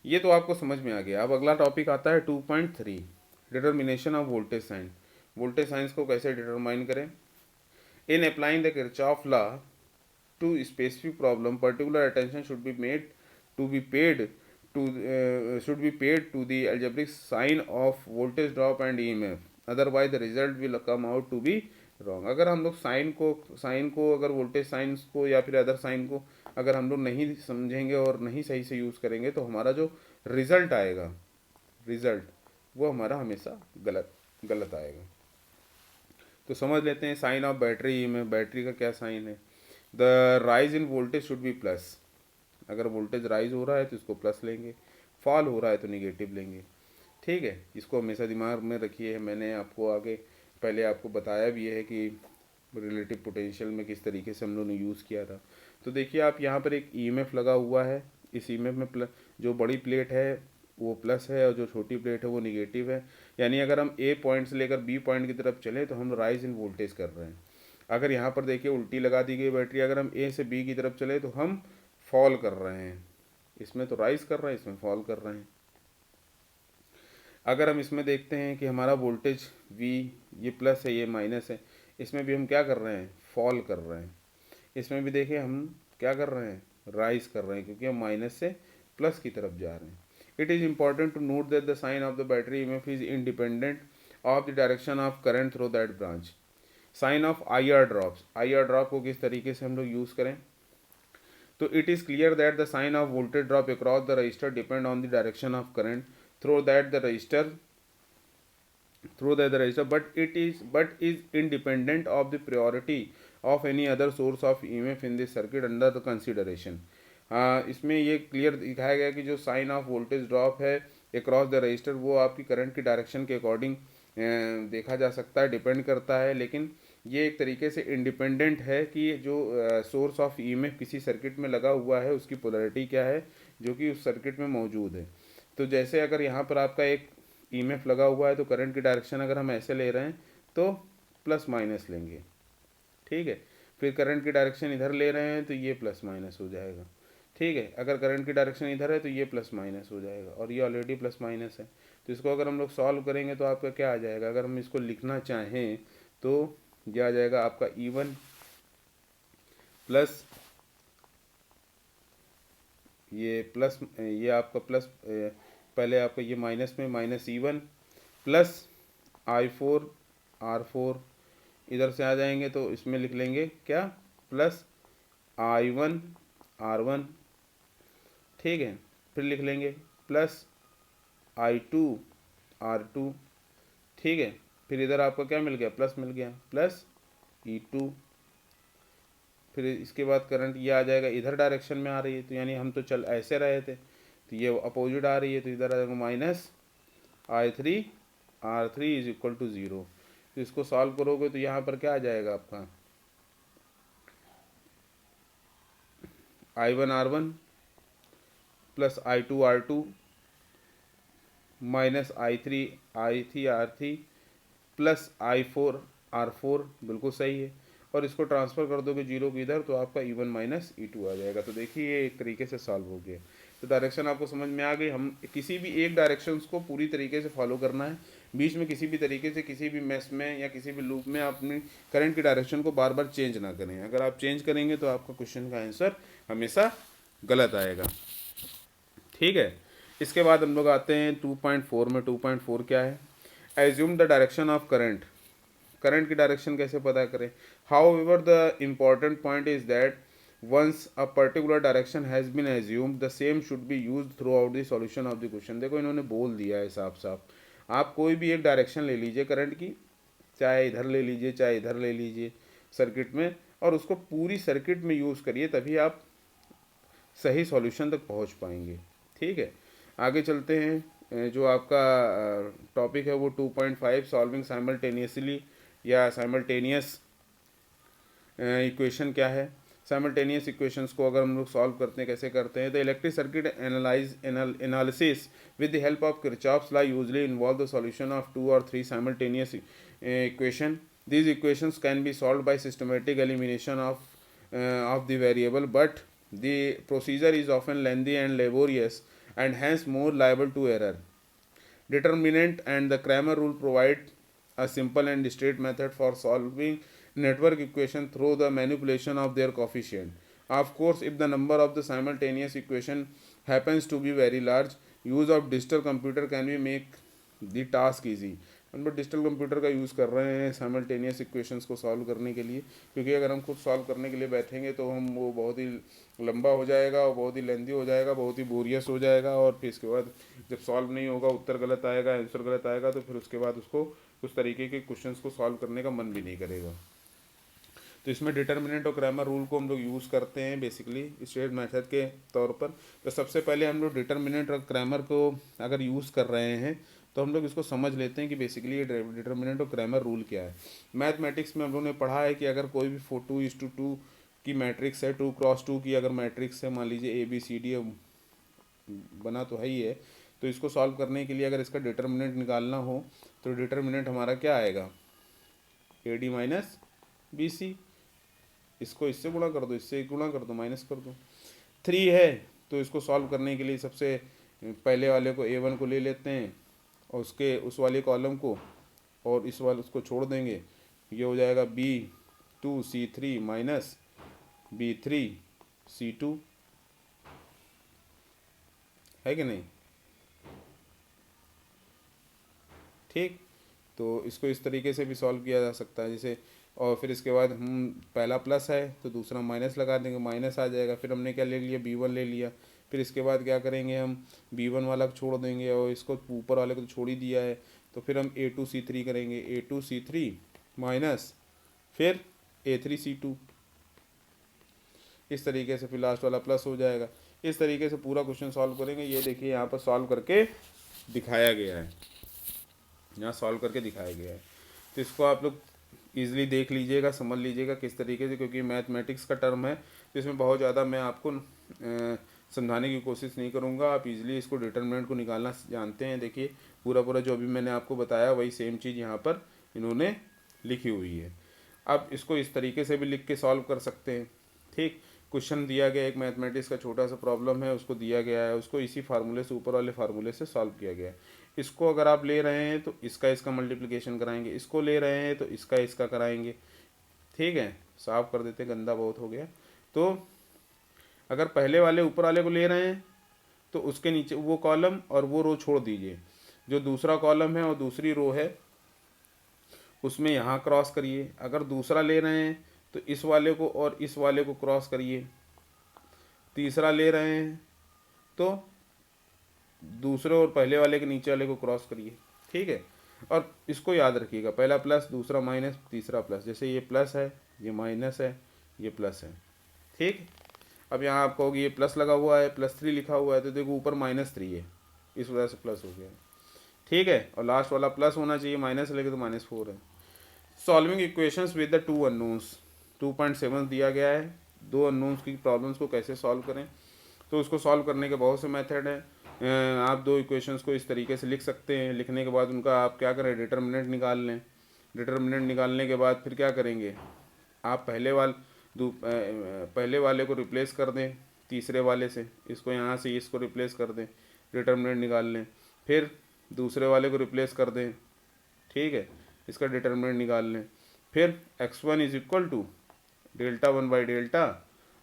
ये तो आपको समझ में आ गया। अब अगला टॉपिक आता है 2.3, determination of voltage sign. Voltage signs को कैसे डिटरमाइन करें। In applying the Kirchhoff law to specific problem, particular attention should be made to be paid to should be paid to the algebraic sign of voltage drop and EMF, otherwise the result will come out to be wrong। अगर हम लोग sign को अगर voltage signs को या फिर other sign को अगर हम लोग नहीं समझेंगे और नहीं सही से यूज़ करेंगे तो हमारा जो रिजल्ट आएगा, रिजल्ट वो हमारा हमेशा गलत गलत आएगा। तो समझ लेते हैं साइन ऑफ बैटरी में, बैटरी का क्या साइन है। The rise in voltage should be plus, अगर वोल्टेज राइज हो रहा है तो इसको प्लस लेंगे, फॉल हो रहा है तो निगेटिव लेंगे, ठीक है। इसको हमेशा दिमाग में रखिए। मैंने आपको आगे पहले आपको बताया भी है कि रिलेटिव पोटेंशियल में किस तरीके से हम लोगों ने यूज़ किया था। तो देखिए आप यहाँ पर एक ईएमएफ लगा हुआ है, इस ईएमएफ में प्लस, जो बड़ी प्लेट है वो प्लस है और जो छोटी प्लेट है वो निगेटिव है। यानी अगर हम ए पॉइंट से लेकर बी पॉइंट की तरफ चलें तो हम राइज इन वोल्टेज कर रहे हैं। अगर यहाँ पर देखिए उल्टी लगा दी गई बैटरी, अगर हम ए से बी की तरफ चले तो हम फॉल कर रहे हैं। इसमें तो राइज कर रहे हैं, इसमें फॉल कर रहे हैं। अगर हम इसमें देखते हैं कि हमारा वोल्टेज V ये प्लस है ये माइनस है, इसमें भी हम क्या कर रहे हैं, फॉल कर रहे हैं। इसमें भी देखिए हम क्या कर रहे हैं, राइज कर रहे हैं, क्योंकि हम माइनस से प्लस की तरफ जा रहे हैं। It is important to note that the sign of the battery EMF is independent of the direction of current through that branch. Sign of IR drops, IR drop को किस तरीके से हम लोग यूज़ करें। तो it is clear that the sign of voltage drop across the resistor depend on the direction of current through that the register but is independent of the priority of any other source of EMF in this circuit under the consideration। इसमें ये clear दिखाया गया कि जो sign of voltage drop है across the register वो आपकी current की डायरेक्शन के अकॉर्डिंग देखा जा सकता है, डिपेंड करता है, लेकिन ये एक तरीके से इंडिपेंडेंट है कि जो सोर्स ऑफ EMF किसी सर्किट में लगा हुआ है उसकी पोलैरिटी क्या है जो कि उस सर्किट में मौजूद है। तो जैसे अगर यहाँ पर आपका एक EMF लगा हुआ है तो करंट की डायरेक्शन अगर हम ऐसे ले रहे हैं तो प्लस माइनस लेंगे, ठीक है। फिर करंट की डायरेक्शन इधर ले रहे हैं तो ये प्लस माइनस हो जाएगा, ठीक है। अगर करंट की डायरेक्शन इधर है तो ये प्लस माइनस हो जाएगा और ये ऑलरेडी प्लस माइनस है। तो इसको अगर हम लोग सॉल्व करेंगे तो आपका क्या आ जाएगा, अगर हम इसको लिखना चाहें तो ये आ जाएगा आपका E1 प्लस ये आपका प्लस पहले आपका ये माइनस में minus E1 plus I4 R4, इधर से आ जाएंगे तो इसमें लिख लेंगे क्या, प्लस I1 R1, ठीक है। फिर लिख लेंगे प्लस I2 R2, ठीक है। फिर इधर आपका क्या मिल गया, प्लस मिल गया, प्लस E2। फिर इसके बाद करंट ये आ जाएगा, इधर डायरेक्शन में आ रही है तो यानी हम तो चल ऐसे रहे थे तो ये अपोजिट आ रही है तो इधर आ जाएगा minus I3 R3 is equal to 0। तो इसको सॉल्व करोगे तो यहाँ पर क्या आ जाएगा आपका I1 R1 plus I2 R2 minus I3 R3 plus I4 R4, बिल्कुल सही है। और इसको ट्रांसफ़र कर दोगे जीरो को इधर तो आपका E1 माइनस E2 आ जाएगा। तो देखिए ये एक तरीके से सॉल्व हो गया। तो डायरेक्शन आपको समझ में आ गई। हम किसी भी एक डायरेक्शंस को पूरी तरीके से फॉलो करना है, बीच में किसी भी तरीके से किसी भी मेस में या किसी भी लूप में आप अपनी करंट की डायरेक्शन को बार बार चेंज ना करें। अगर आप चेंज करेंगे तो आपका क्वेश्चन का आंसर हमेशा गलत आएगा। ठीक है, इसके बाद हम लोग आते हैं 2.4 में। 2.4 क्या है? Assume the direction of current. Current की डायरेक्शन कैसे पता करें? However the important point is that once a particular direction has been assumed the same should be use through the solution of the question. देखो इन्होंने बोल दिया है साफ साफ, आप कोई भी एक डायरेक्शन ले लीजिए करंट की, चाहे इधर ले लीजिए चाहे इधर ले लीजिए सर्किट में, और उसको पूरी सर्किट में यूज़ करिए, तभी आप सही सॉल्यूशन तक पहुंच पाएंगे। ठीक है, आगे चलते हैं। जो आपका टॉपिक है वो 2.5 सॉल्विंग साइमल्टेनियसली या साइमल्टेनियस इक्वेशन क्या है? साइमल्टेनियस इक्वेशंस को अगर हम लोग सॉल्व करते हैं, कैसे करते हैं? तो electric circuit analysis with the help of Kirchhoff's law usually involve the solution of 2 और 3 simultaneous equation. These equations can be solved by systematic elimination of the variable, but the procedure is often lengthy and laborious and hence more liable to error. Determinant and the Cramer rule provide a simple and straight method for solving network equation through the manipulation of their coefficient. Of course, if the number of the simultaneous equation happens to be very large, use of digital computer can be make the task easy. हम लोग digital computer का use कर रहे हैं simultaneous equations को solve करने के लिए, क्योंकि अगर हम खुद सॉल्व करने के लिए बैठेंगे तो हम वो बहुत ही लंबा हो जाएगा और बहुत ही लेंदी हो जाएगा, बहुत ही बोरियस हो जाएगा, और फिर इसके बाद जब सॉल्व नहीं होगा, उत्तर गलत आएगा, आंसर गलत आएगा, तो फिर उसके बाद उसको उस तरीके के क्वेश्चंस को सॉल्व करने का मन भी नहीं करेगा। तो इसमें डिटर्मिनेंट और क्रैमर रूल को हम लोग यूज़ करते हैं बेसिकली स्ट्रेट मेथड के तौर पर। तो सबसे पहले हम लोग डिटर्मिनेंट और क्रैमर को अगर यूज़ कर रहे हैं तो हम लोग इसको समझ लेते हैं कि बेसिकली ये डिटर्मिनेंट और क्रैमर रूल क्या है। मैथमेटिक्स में हम लोगों ने पढ़ा है कि अगर कोई भी 2:2 की मैट्रिक्स है, 2x2 की अगर मैट्रिक्स है, मान लीजिए ABCD बना तो है ही है, तो इसको सॉल्व करने के लिए अगर इसका डिटर्मिनेंट निकालना हो तो डिटर्मिनेंट हमारा क्या आएगा? AD minus BC। इसको इससे गुणा कर दो, इससे गुणा कर दो, माइनस कर दो। 3 है तो इसको सॉल्व करने के लिए सबसे पहले वाले को A1 को ले लेते हैं और उसके उस वाले कॉलम को और इस वाले उसको छोड़ देंगे, ये हो जाएगा B2C3 माइनस B3C2, है कि नहीं? ठीक, तो इसको इस तरीके से भी सॉल्व किया जा सकता है जैसे, और फिर इसके बाद हम पहला प्लस है तो दूसरा माइनस लगा देंगे, माइनस आ जाएगा। फिर हमने क्या ले लिया? B1 ले लिया। फिर इसके बाद क्या करेंगे? हम B1 वाला को छोड़ देंगे और इसको ऊपर वाले को तो छोड़ ही दिया है, तो फिर हम A2C3 करेंगे, A2C3 माइनस फिर A3C2, इस तरीके से फिर लास्ट वाला प्लस हो जाएगा। इस तरीके से पूरा क्वेश्चन सॉल्व करेंगे। ये देखिए यहाँ पर सॉल्व करके दिखाया गया है, यहाँ सॉल्व करके दिखाया गया है। तो इसको आप लोग ईजिली देख लीजिएगा, समझ लीजिएगा किस तरीके से, क्योंकि मैथमेटिक्स का टर्म है तो इसमें बहुत ज़्यादा मैं आपको समझाने की कोशिश नहीं करूँगा। आप इजीली इसको डिटरमिनेंट को निकालना जानते हैं। देखिए पूरा पूरा जो अभी मैंने आपको बताया वही सेम चीज़ यहाँ पर इन्होंने लिखी हुई है। अब इसको इस तरीके से भी लिख के सॉल्व कर सकते हैं। ठीक, क्वेश्चन दिया गया, एक मैथमेटिक्स का छोटा सा प्रॉब्लम है, उसको दिया गया है, उसको इसी फार्मूले से, ऊपर वाले फार्मूले से सॉल्व किया गया है। इसको अगर आप ले रहे हैं तो इसका मल्टीप्लिकेशन कराएंगे, इसको ले रहे हैं तो इसका कराएंगे। ठीक है, साफ कर देते, गंदा बहुत हो गया। तो अगर पहले वाले ऊपर वाले को ले रहे हैं तो उसके नीचे वो कॉलम और वो रो छोड़ दीजिए, जो दूसरा कॉलम है और दूसरी रो है उसमें यहाँ क्रॉस करिए। अगर दूसरा ले रहे हैं तो इस वाले को और इस वाले को क्रॉस करिए। तीसरा ले रहे हैं तो दूसरे और पहले वाले के नीचे वाले को क्रॉस करिए। ठीक है, और इसको याद रखिएगा, पहला प्लस, दूसरा माइनस, तीसरा प्लस। जैसे ये प्लस है, ये माइनस है, ये प्लस है। ठीक, अब यहाँ आप कहोगे ये प्लस लगा हुआ है, +3 लिखा हुआ है, तो देखो ऊपर -3 है, इस वजह से प्लस हो गया। ठीक है, और लास्ट वाला प्लस होना चाहिए, माइनस लगे तो -4 है। Solving equations with the 2 unknowns 2.7 दिया गया है। 2 अननोन्स की प्रॉब्लम्स को कैसे सॉल्व करें, तो उसको सॉल्व करने के बहुत से मेथड हैं। आप 2 इक्वेशंस को इस तरीके से लिख सकते हैं। लिखने के बाद उनका आप क्या करें? डिटर्मिनेंट निकाल लें। डिटर्मिनेंट निकालने के बाद फिर क्या करेंगे? आप पहले वाले को रिप्लेस कर दें तीसरे वाले से, इसको यहाँ से इसको रिप्लेस कर दें, डिटर्मिनेंट निकाल लें। फिर दूसरे वाले को रिप्लेस कर दें ठीक है, इसका डिटर्मिनेंट निकाल लें। फिर x1 is equal to delta 1 by delta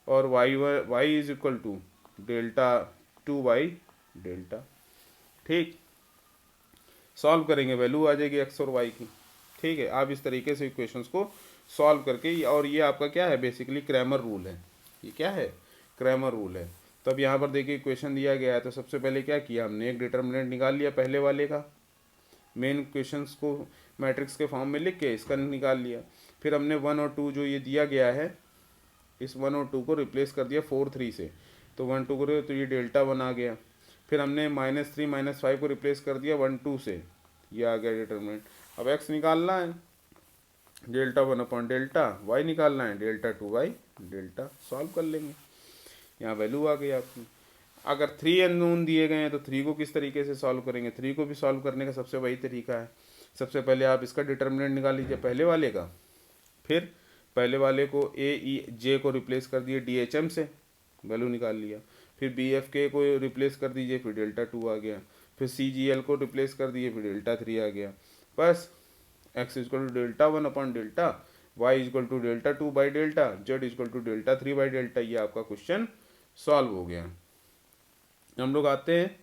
और y is equal to delta 2 by delta. ठीक, सॉल्व करेंगे, वैल्यू आ जाएगी x और y की। ठीक है, आप इस तरीके से इक्वेशंस को सॉल्व करके, और ये आपका क्या है, बेसिकली क्रैमर रूल है। ये क्या है, क्रैमर रूल है। तो अब यहाँ पर देखिए इक्वेशन दिया गया है, तो सबसे पहले क्या किया हमने, एक डिटर्मिनेंट निकाल लिया पहले वाले का, मेन इक्वेशंस को मैट्रिक्स के फॉर्म में लिख के इसका निकाल लिया। फिर हमने 1 और 2 जो ये दिया गया है, इस 1 और 2 को रिप्लेस कर दिया 4 3 से, तो 1 2 को, तो ये डेल्टा 1 आ गया। फिर हमने -3 -5 को रिप्लेस कर दिया 1 2 से, ये आ गया डिटर्मिनेंट। अब x निकालना है, डेल्टा 1 अपॉन डेल्टा, y निकालना है डेल्टा 2 बाई डेल्टा। सॉल्व कर लेंगे, यहाँ वैल्यू आ गई आपकी। अगर 3 अननोन दिए गए हैं तो 3 को किस तरीके से सॉल्व करेंगे, 3 को भी सॉल्व करने का सबसे वही तरीका है। सबसे पहले आप इसका डिटर्मिनेंट निकाल लीजिए पहले वाले का, फिर पहले वाले को ए ई जे को रिप्लेस कर दिए डी एच एम से, वैल्यू निकाल लिया। फिर बी एफ के को रिप्लेस कर दीजिए, फिर डेल्टा 2 आ गया। फिर सी जी एल को रिप्लेस कर दिए, फिर डेल्टा 3 आ गया। बस x is equal to delta 1 upon delta, y is equal to delta 2 by delta, z is equal to delta 3 by delta. ये आपका क्वेश्चन सॉल्व हो गया। हम लोग आते हैं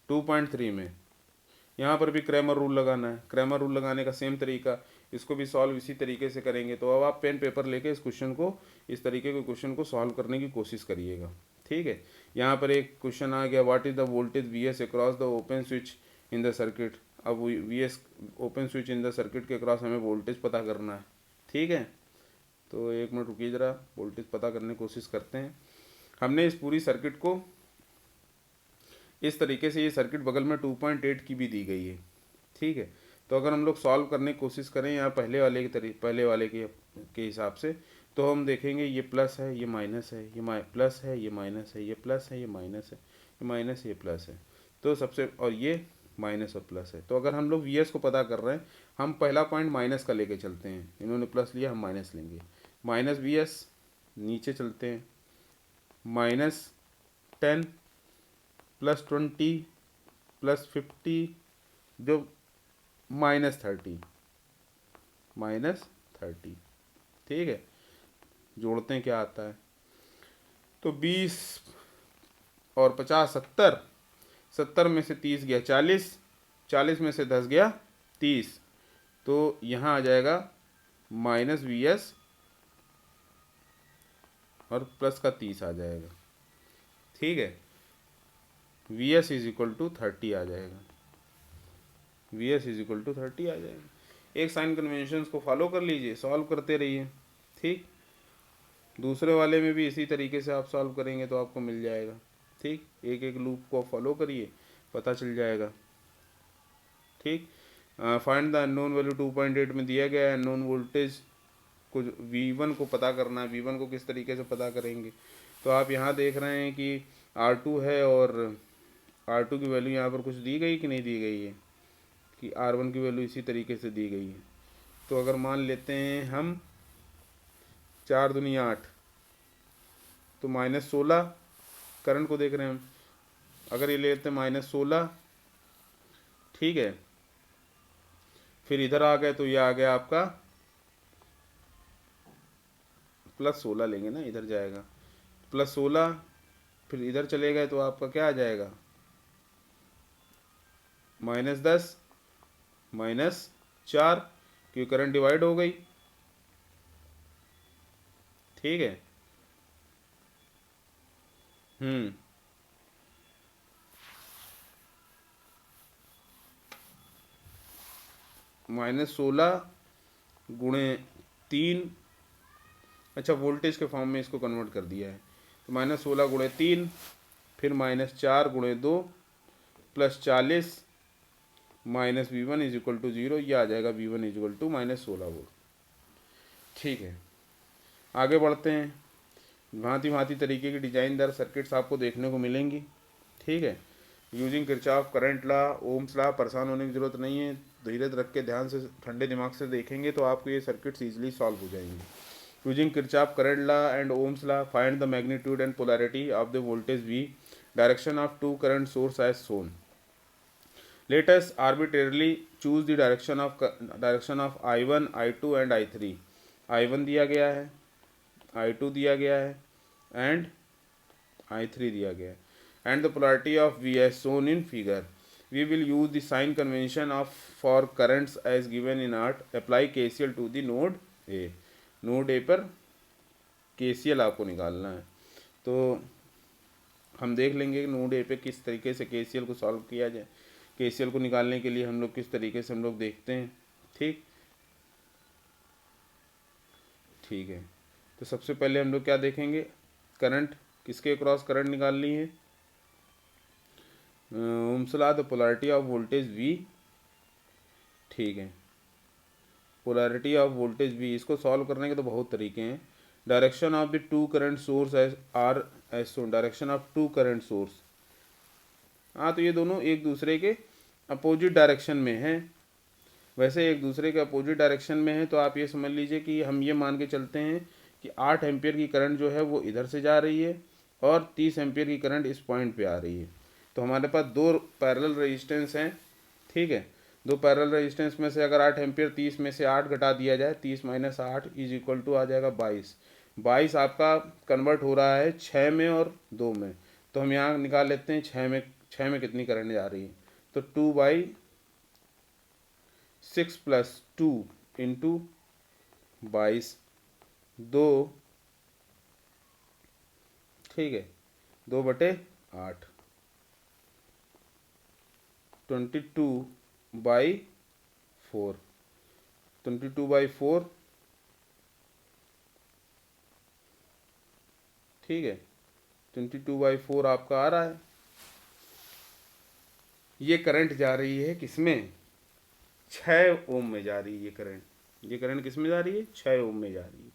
2.3 में। यहाँ पर भी क्रैमर रूल लगाना है। क्रैमर रूल लगाने का सेम तरीका, इसको भी सॉल्व इसी तरीके से करेंगे। तो अब आप पेन पेपर लेके इस क्वेश्चन को, इस तरीके के क्वेश्चन को सॉल्व करने की कोशिश करिएगा। ठीक है, यहाँ पर एक क्वेश्चन आ गया, what is the voltage V S across the open switch in the circuit. अब V S open switch in the circuit के अक्रॉस हमें वोल्टेज पता करना है। ठीक है, तो एक मिनट रुकिए ज़रा, वोल्टेज पता करने की कोशिश करते हैं। हमने इस पूरी सर्किट को इस तरीके से, ये सर्किट बगल में 2.8 की भी दी गई है। ठीक है, तो अगर हम लोग सॉल्व करने की कोशिश करें यहाँ पहले वाले के हिसाब से, तो हम देखेंगे ये प्लस है, ये माइनस है, ये प्लस है, ये माइनस है, ये प्लस है, ये माइनस है, ये माइनस, ये प्लस है। तो सबसे, और ये माइनस और प्लस है। तो अगर हम लोग वी एस को पता कर रहे हैं, हम पहला पॉइंट माइनस का लेके चलते हैं। इन्होंने प्लस लिया, हम माइनस लेंगे। माइनस वी एस, नीचे चलते हैं, -10 +20 +50 जो -30, -30। ठीक है, जोड़ते हैं क्या आता है, तो 20 और 50 70, 70 में से 30 गया 40, 40 में से 10 गया 30, तो यहाँ आ जाएगा -VS और प्लस का 30 आ जाएगा। ठीक है, VS इज इक्वल टू 30 आ जाएगा, VS इज इक्वल टू 30 आ जाएगा। एक साइन कन्वेंशन को फॉलो कर लीजिए, सॉल्व करते रहिए। ठीक, दूसरे वाले में भी इसी तरीके से आप सॉल्व करेंगे तो आपको मिल जाएगा। ठीक, एक एक लूप को फॉलो करिए, पता चल जाएगा। ठीक, फाइंड द अननोन वैल्यू 2.8 में दिया गया है। अननोन वोल्टेज को V1 को पता करना है। V1 को किस तरीके से पता करेंगे, तो आप यहाँ देख रहे हैं कि R2 है और R2 की वैल्यू यहाँ पर कुछ दी गई कि नहीं दी गई है, कि R1 की वैल्यू इसी तरीके से दी गई है। तो अगर मान लेते हैं हम 4 दूनी 8, तो -16 करंट को देख रहे हैं हम। अगर ये लेते हैं -16, ठीक है, फिर इधर आ गए तो ये आ गया आपका +16 लेंगे ना, इधर जाएगा +16, फिर इधर चले गए तो आपका क्या आ जाएगा, -10 -4, क्योंकि करंट डिवाइड हो गई। ठीक है, -16 गुणे 3, अच्छा वोल्टेज के फॉर्म में इसको कन्वर्ट कर दिया है, तो -16 गुणे 3, फिर -4 गुणे 2 +40 -V1 इज इक्वल टू 0, ये आ जाएगा V1 is equal to -16 volt. ठीक है, आगे बढ़ते हैं। भांति भांति तरीके की डिजाइनदार सर्किट्स आपको देखने को मिलेंगी। ठीक है, using Kirchhoff current law, Ohm's law, परेशान होने की ज़रूरत नहीं है। धीरज रख के ध्यान से ठंडे दिमाग से देखेंगे तो आपको ये सर्किट्स ईजिली सॉल्व हो जाएंगे। Using Kirchhoff current law and Ohm's law, find the magnitude and polarity of the voltage V, direction of 2 current source as shown. Let us arbitrarily choose the direction of I1, I2 and I3। I1 दिया गया है, I2 दिया गया है and I3 दिया गया है, and the polarity of V as shown in figure. We will use the sign convention of for currents as given in art. Apply KCL to the node A. Node A पर KCL आपको निकालना है। तो हम देख लेंगे कि node A पे किस तरीके से KCL को सॉल्व किया जाए। KCL को निकालने के लिए हम लोग किस तरीके से हम लोग देखते हैं। ठीक है। तो सबसे पहले हम लोग क्या देखेंगे, करंट किसके क्रॉस करंट निकालनी है। Ohm's law, the polarity of voltage V। ठीक है, पोलैरिटी ऑफ वोल्टेज V, इसको सॉल्व करने के तो बहुत तरीके हैं। Direction of the two current source are as shown. Direction of two current source, हाँ तो ये दोनों एक दूसरे के अपोजिट डायरेक्शन में हैं। वैसे एक दूसरे के अपोजिट डायरेक्शन में है तो आप ये समझ लीजिए कि हम ये मान के चलते हैं कि 8 एम्पियर की करंट जो है वो इधर से जा रही है और 30 एम्पियर की करंट इस पॉइंट पे आ रही है। तो हमारे पास दो पैरेलल रेजिस्टेंस हैं। ठीक है, दो पैरेलल रेजिस्टेंस में से अगर 8 एम्पियर 30 में से 8 घटा दिया जाए, 30 माइनस 8 इज इक्वल टू आ जाएगा 22। 22 आपका कन्वर्ट हो रहा है 6 में और 2 में। तो हम यहाँ निकाल लेते हैं 6 में कितनी करंट जा रही है। तो 2/6 + 2 इंटू 22, 2, ठीक है, 2/8, 22/4, 22/4, ठीक है, 22/4 आपका आ रहा है। ये करंट जा रही है किसमें, 6 ओम में जा रही है ये करंट। ये करंट किस में जा रही है, 6 ओम में जा रही है।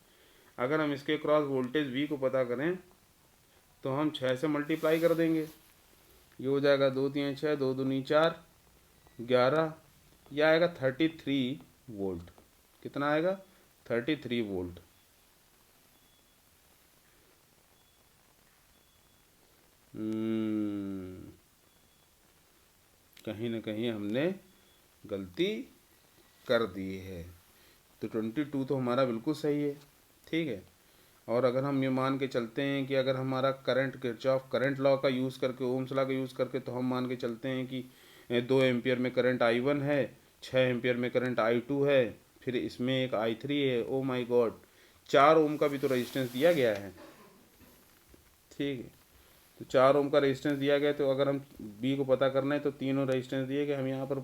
अगर हम इसके क्रॉस वोल्टेज V को पता करें तो हम 6 से मल्टीप्लाई कर देंगे। ये हो जाएगा 2 3 6, 2 दूनी 4, 11, यह आएगा 33 वोल्ट। कितना आएगा, 33 वोल्ट। कहीं ना कहीं हमने गलती कर दी है। तो 22 तो हमारा बिल्कुल सही है। ठीक है, और अगर हम ये मान के चलते हैं कि अगर हमारा करंट किरचॉफ करंट लॉ का यूज़ करके, ओम्स लॉ का यूज़ करके, तो हम मान के चलते हैं कि 2 एम्पियर में करंट I1 है, 6 एम्पियर में करंट I2 है, फिर इसमें एक I3 है। ओ माय गॉड, 4 ओम का भी तो रेजिस्टेंस दिया गया है। ठीक है, तो 4 ओम का रेजिस्टेंस दिया गया, तो अगर हम B को पता करना है तो तीनों रेजिस्टेंस दिए गए। हम यहाँ पर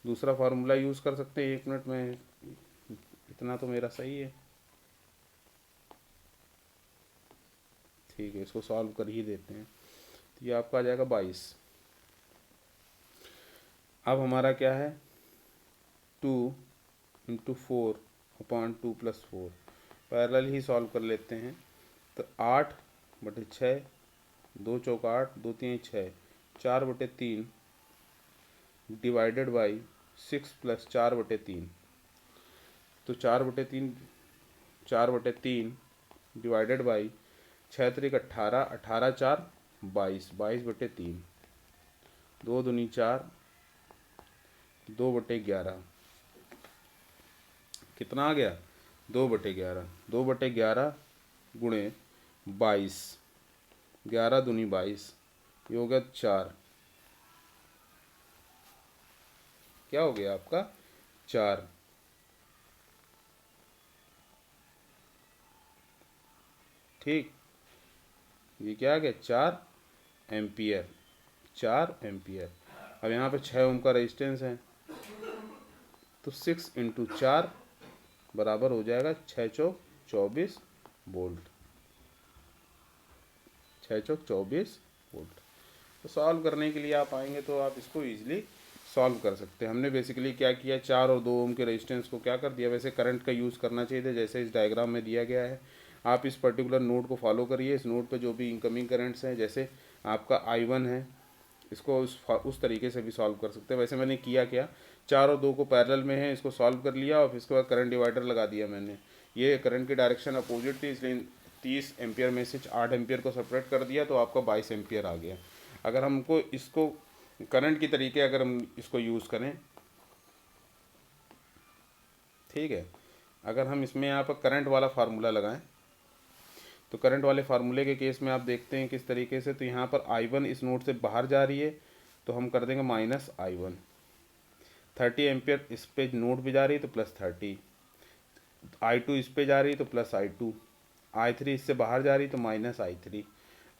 दूसरा फार्मूला यूज़ कर सकते हैं। 1 मिनट में, इतना तो मेरा सही है। ठीक है, इसको सॉल्व कर ही देते हैं। तो ये आपका आ जाएगा 22। अब हमारा क्या है, 2 × 4/2 + 4, पैरेलल ही सॉल्व कर लेते हैं। तो 8/6, 2 चौक 8, 2 3 6, 4/3 डिवाइडेड बाई 6 + 4/3। तो 4/3 डिवाइडेड बाई 6 3 18, 18 4 22, 22/3, 2 दूनी 4, 2/11, कितना आ गया, 2/11, 2/11 गुणे 22, 11 दूनी 22, ये हो गया 4। क्या हो गया आपका, 4। ठीक, ये क्या आ गया, 4 एम्पियर, 4 एम्पियर। अब यहाँ पे 6 ओम का रेजिस्टेंस है, तो 6 × 4 बराबर हो जाएगा 6 चौक 24 वोल्ट, 6 चौक 24 वोल्ट। तो सॉल्व करने के लिए आप आएंगे तो आप इसको ईजिली सॉल्व कर सकते हैं। हमने बेसिकली क्या किया, 4 और 2 ओम के रेजिस्टेंस को क्या कर दिया, वैसे करंट का यूज़ करना चाहिए था जैसे इस डायग्राम में दिया गया है। आप इस पर्टिकुलर नोड को फॉलो करिए। इस नोड पे जो भी इनकमिंग करंट्स हैं, जैसे आपका I1 है, इसको उस तरीके से भी सॉल्व कर सकते हैं। वैसे मैंने किया क्या, 4 और 2 को पैरेलल में है, इसको सॉल्व कर लिया और इसके बाद करंट डिवाइडर लगा दिया मैंने। ये करंट की डायरेक्शन अपोजिट थी, इसलिए 30 एम्पियर में से 8 एम्पियर को सेपरेट कर दिया, तो आपका 22 एम्पियर आ गया। अगर हमको इसको करंट की तरीके अगर हम इसको यूज़ करें, ठीक है, अगर हम इसमें यहाँ पर करंट वाला फार्मूला लगाएं तो करंट वाले फार्मूले के केस में आप देखते हैं किस तरीके से, तो यहाँ पर I1 इस नोड से बाहर जा रही है तो हम कर देंगे -I1, 30 एम्पियर इस पे नोड पे जा रही है तो +30, I2 इस पे जा रही है तो +I2, I3 इससे बाहर जा रही है तो -I3,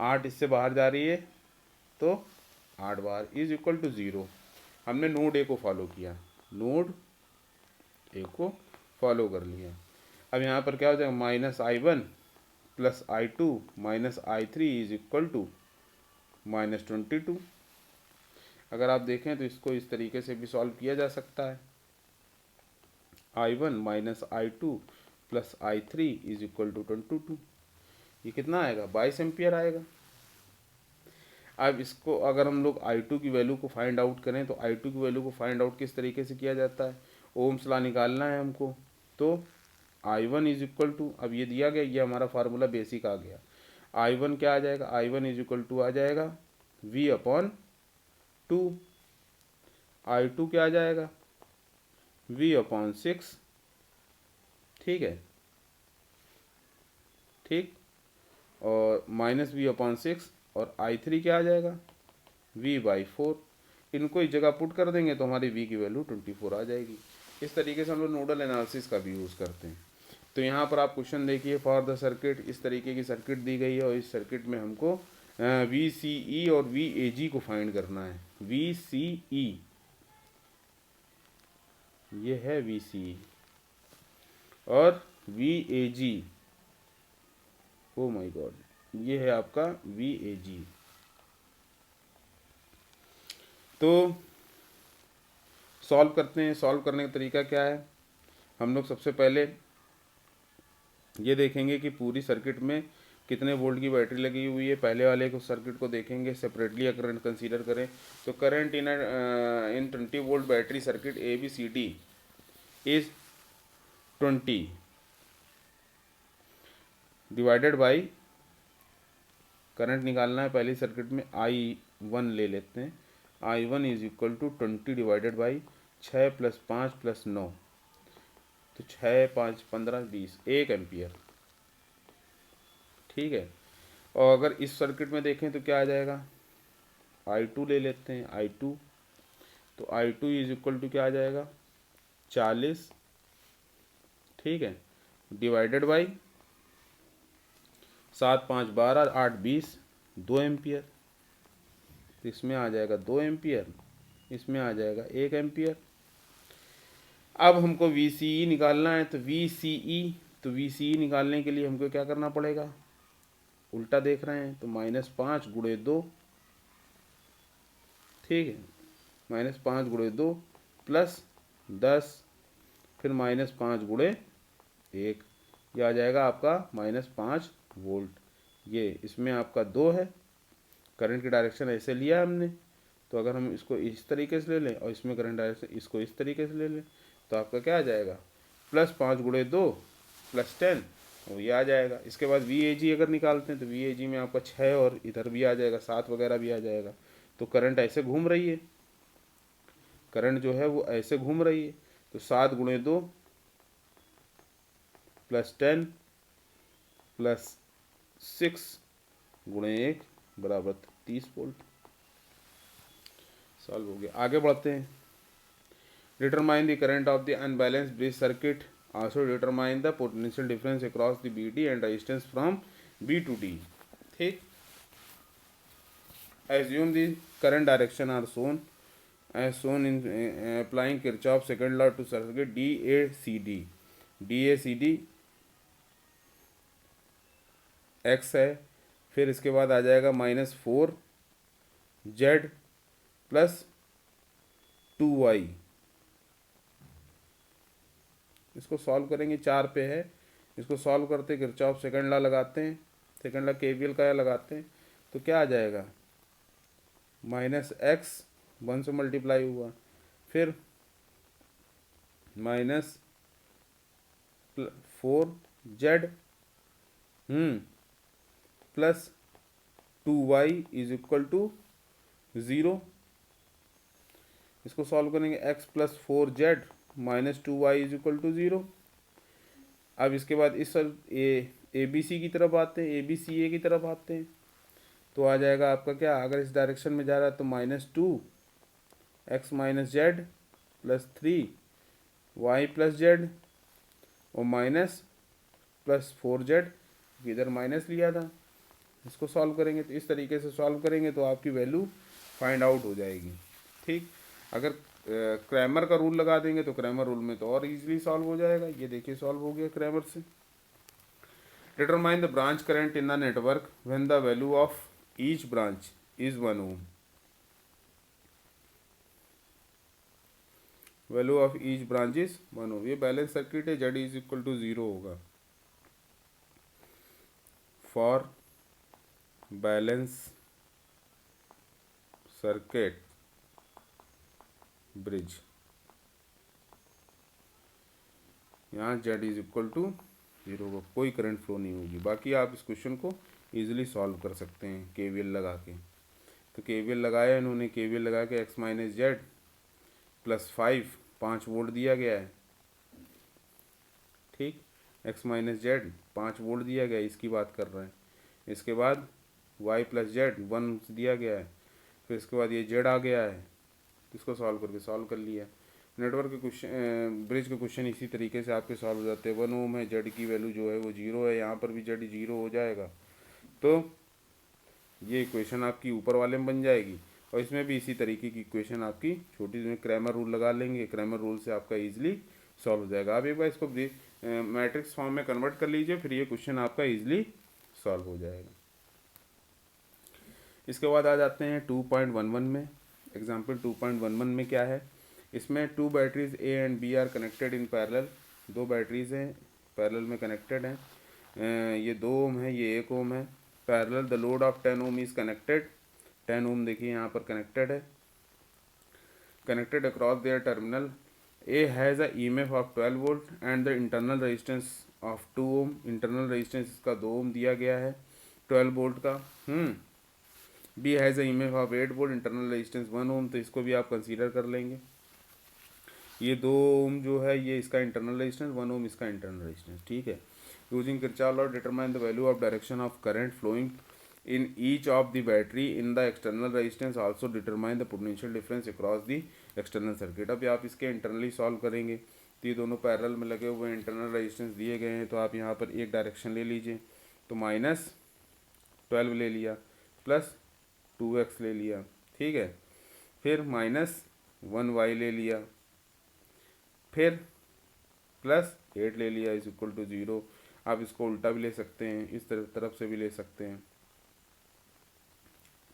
8 इससे बाहर जा रही है तो 8 बार इज इक्वल टू 0। हमने नोड ए को फॉलो किया, नोड ए को फॉलो कर लिया। अब यहाँ पर क्या हो जाएगा, -I1 +I2 -I3 is equal to -22। अगर आप देखें तो इसको इस तरीके से भी सॉल्व किया जा सकता है, I1 -I2 +I3 is equal to 22। ये कितना आएगा, 22 एम्पियर आएगा। अब इसको अगर हम लोग I2 की वैल्यू को फाइंड आउट करें तो I2 की वैल्यू को फाइंड आउट किस तरीके से किया जाता है, ओम्स लॉ निकालना है हमको, तो I1 इज इक्वल टू, अब ये दिया गया, ये हमारा फार्मूला बेसिक आ गया। I1 क्या आ जाएगा, I1 इज इक्वल टू आ जाएगा V/2, I2 क्या आ जाएगा V/6, ठीक है, ठीक, और -V/6, और I3 क्या आ जाएगा V/4। इनको इस जगह पुट कर देंगे तो हमारी V की वैल्यू 24 आ जाएगी। इस तरीके से हम लोग नोडल एनालिसिस का भी यूज़ करते हैं। तो यहाँ पर आप क्वेश्चन देखिए, फॉर द सर्किट, इस तरीके की सर्किट दी गई है और इस सर्किट में हमको VCE और VAG को फाइंड करना है। VCE, ये है VCE, और VAG, ओ माय गॉड, ये है आपका VAG। तो सॉल्व करते हैं। सॉल्व करने का तरीका क्या है, हम लोग सबसे पहले ये देखेंगे कि पूरी सर्किट में कितने वोल्ट की बैटरी लगी हुई है। पहले वाले को सर्किट को देखेंगे सेपरेटली, अगर कंसीडर करें तो current in 20 volt battery circuit ABCD is 20 divided by, current निकालना है पहली सर्किट में, I1 ले लेते हैं, I1 is equal to 20 divided by 6 + 5 + 9, तो 6 5 15 20, 1 एम्पियर, ठीक है। और अगर इस सर्किट में देखें तो क्या आ जाएगा, I2 ले लेते हैं, I2, तो I2 इज इक्वल टू क्या आ जाएगा 40, ठीक है, डिवाइडेड बाई 7 5 12 8 20, 2 एम्पियर, तो इसमें आ जाएगा 2 एम्पियर, इसमें आ जाएगा 1 एम्पियर। अब हमको VCE निकालना है, तो VCE निकालने के लिए हमको क्या करना पड़ेगा, उल्टा देख रहे हैं तो -5 × 2, ठीक है, -5 × 2 + 10, फिर -5 × 1, ये आ जाएगा आपका -5 वोल्ट। ये इसमें आपका 2 है, करंट की डायरेक्शन ऐसे लिया है हमने, तो अगर हम इसको इस तरीके से ले लें और इसमें करंट डायरेक्शन इसको इस तरीके से ले लें तो आपका क्या आ जाएगा, +5 × 2 + 10, और ये आ जाएगा। इसके बाद VAG अगर निकालते हैं तो VAG में आपका 6 और इधर भी आ जाएगा 7 वगैरह भी आ जाएगा। तो करंट ऐसे घूम रही है, करंट जो है वो ऐसे घूम रही है, तो 7 × 2 + 10 + 6 × 1 बराबर 30 वोल्ट। सॉल्व हो गया। आगे बढ़ते हैं। Determine the current of the unbalanced bridge circuit, also determine the potential difference across the BD and resistance from B to D, ठीक। assume the current direction are shown as shown in applying Kirchhoff second law to circuit DACD। DACD x है, फिर इसके बाद आ जाएगा -4Z + 2Y। इसको solve करेंगे, 4 पे है, इसको सॉल्व करते किरचॉफ सेकंड लॉ लगाते हैं, सेकंड लॉ KVL का लगाते हैं, तो क्या आ जाएगा -x 1 से मल्टीप्लाई हुआ, फिर -4Z + 2Y is equal to 0, इसको सॉल्व करेंगे x plus 4z minus 2y is equal to 0। अब इसके बाद इस ए बी सी की तरफ आते हैं, ए बी सी ए की तरफ आते हैं, तो आ जाएगा आपका क्या, अगर इस डायरेक्शन में जा रहा है तो -2 x minus Z plus 3 y plus Z और माइनस प्लस 4z, इधर माइनस लिया था। इसको सॉल्व करेंगे तो इस तरीके से सॉल्व करेंगे तो आपकी वैल्यू फाइंड आउट हो जाएगी। ठीक, अगर क्रैमर का रूल लगा देंगे तो क्रैमर रूल में तो और इजीली सॉल्व हो जाएगा। ये देखिए सॉल्व हो गया क्रैमर से। Determine the branch current in the network when the value of each branch is 1 ohm. Value of each branch is 1 ohm. ये बैलेंस सर्किट है, जेड इज इक्वल टू 0 होगा फॉर बैलेंस सर्किट ब्रिज। यहाँ Z is equal to 0 होगा, कोई current flow नहीं होगी। बाकी आप इस क्वेश्चन को इजीली सॉल्व कर सकते हैं केवीएल लगा के। तो केवीएल लगाया इन्होंने, केवीएल लगा के x minus Z plus 5 volt दिया गया है। ठीक, x माइनस जेड 5 वोल्ट दिया गया है, इसकी बात कर रहे हैं। इसके बाद y प्लस जेड 1 दिया गया है, फिर इसके बाद ये जेड आ गया है, इसको सॉल्व करके सॉल्व कर लिया। नेटवर्क के क्वेश्चन, ब्रिज के क्वेश्चन इसी तरीके से आपके सॉल्व हो जाते हैं। 1 ओम है, जेड की वैल्यू जो है वो 0 है, यहाँ पर भी जेड 0 हो जाएगा। तो ये इक्वेशन आपकी ऊपर वाले में बन जाएगी, और इसमें भी इसी तरीके की इक्वेशन आपकी छोटी में क्रैमर रूल लगा लेंगे, क्रैमर रूल से आपका ईजिली सॉल्व हो जाएगा। आप एक बार इसको मैट्रिक्स फॉर्म में कन्वर्ट कर लीजिए, फिर ये क्वेश्चन आपका ईजिली सॉल्व हो जाएगा। इसके बाद आ जाते हैं 2.11 में। एग्जाम्पल 2.11 में क्या है, इसमें 2 batteries A and B are connected in parallel. 2 batteries हैं, पैरेलल में कनेक्टेड हैं। ये 2 ओम है, ये 1 ओम है। Parallel the load of 10 ohm is connected. 10 ohm देखिए यहाँ पर कनेक्टेड है। Connected across their terminal. A has a EMF of 12 volt and the internal resistance of 2 ohm. Internal resistance इसका 2 ओम दिया गया है 12 वोल्ट का। B has a EMF of 8 volt, internal resistance 1 ohm, तो इसको भी आप कंसीडर कर लेंगे। ये 2 ओम जो है ये इसका इंटरनल रेजिस्टेंस, 1 ओम इसका इंटरनल रेजिस्टेंस। ठीक है, using Kirchhoff law determine the value of direction of current flowing in each of the battery in the external resistance, also determine the potential difference across the external circuit. अब आप इसके internally solve करेंगे तो ये दोनों parallel में लगे हुए इंटरनल रेजिस्टेंस दिए गए हैं, तो आप यहाँ पर एक डायरेक्शन ले लीजिए, तो -12 ले लिया प्लस 2x ले लिया। ठीक है, फिर -1y ले लिया, फिर +8 ले लिया इज इक्वल टू 0। आप इसको उल्टा भी ले सकते हैं, इस तरफ से भी ले सकते हैं।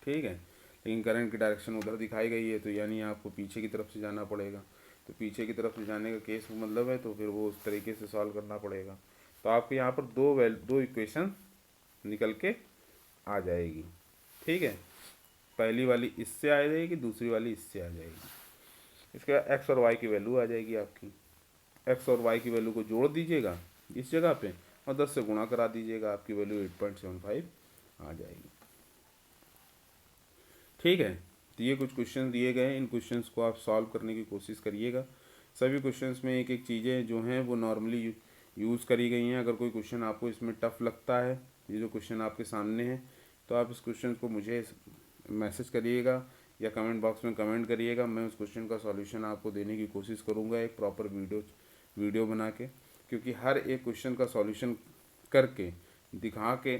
ठीक है, लेकिन करंट की डायरेक्शन उधर दिखाई गई है, तो यानी आपको पीछे की तरफ से जाना पड़ेगा। तो पीछे की तरफ से जाने का केस मतलब है, तो फिर वो उस तरीके से सॉल्व करना पड़ेगा। तो आपके यहाँ पर दो इक्वेशन निकल के आ जाएगी। ठीक है, पहली वाली इससे आ जाएगी, दूसरी वाली इससे आ जाएगी। इसके बाद एक्स और वाई की वैल्यू आ जाएगी आपकी। एक्स और वाई की वैल्यू को जोड़ दीजिएगा इस जगह पे और 10 से गुणा करा दीजिएगा, आपकी वैल्यू 8.75 आ जाएगी। ठीक है, तो ये कुछ क्वेश्चन दिए गए हैं, इन क्वेश्चंस को आप सॉल्व करने की कोशिश करिएगा। सभी क्वेश्चंस में एक एक चीज़ें जो हैं वो नॉर्मली यूज़ करी गई हैं। अगर कोई क्वेश्चन आपको इसमें टफ लगता है, ये जो क्वेश्चन आपके सामने है, तो आप इस क्वेश्चन को मुझे मैसेज करिएगा या कमेंट बॉक्स में कमेंट करिएगा। मैं उस क्वेश्चन का सॉल्यूशन आपको देने की कोशिश करूँगा एक प्रॉपर वीडियो बना के, क्योंकि हर एक क्वेश्चन का सॉल्यूशन करके दिखा के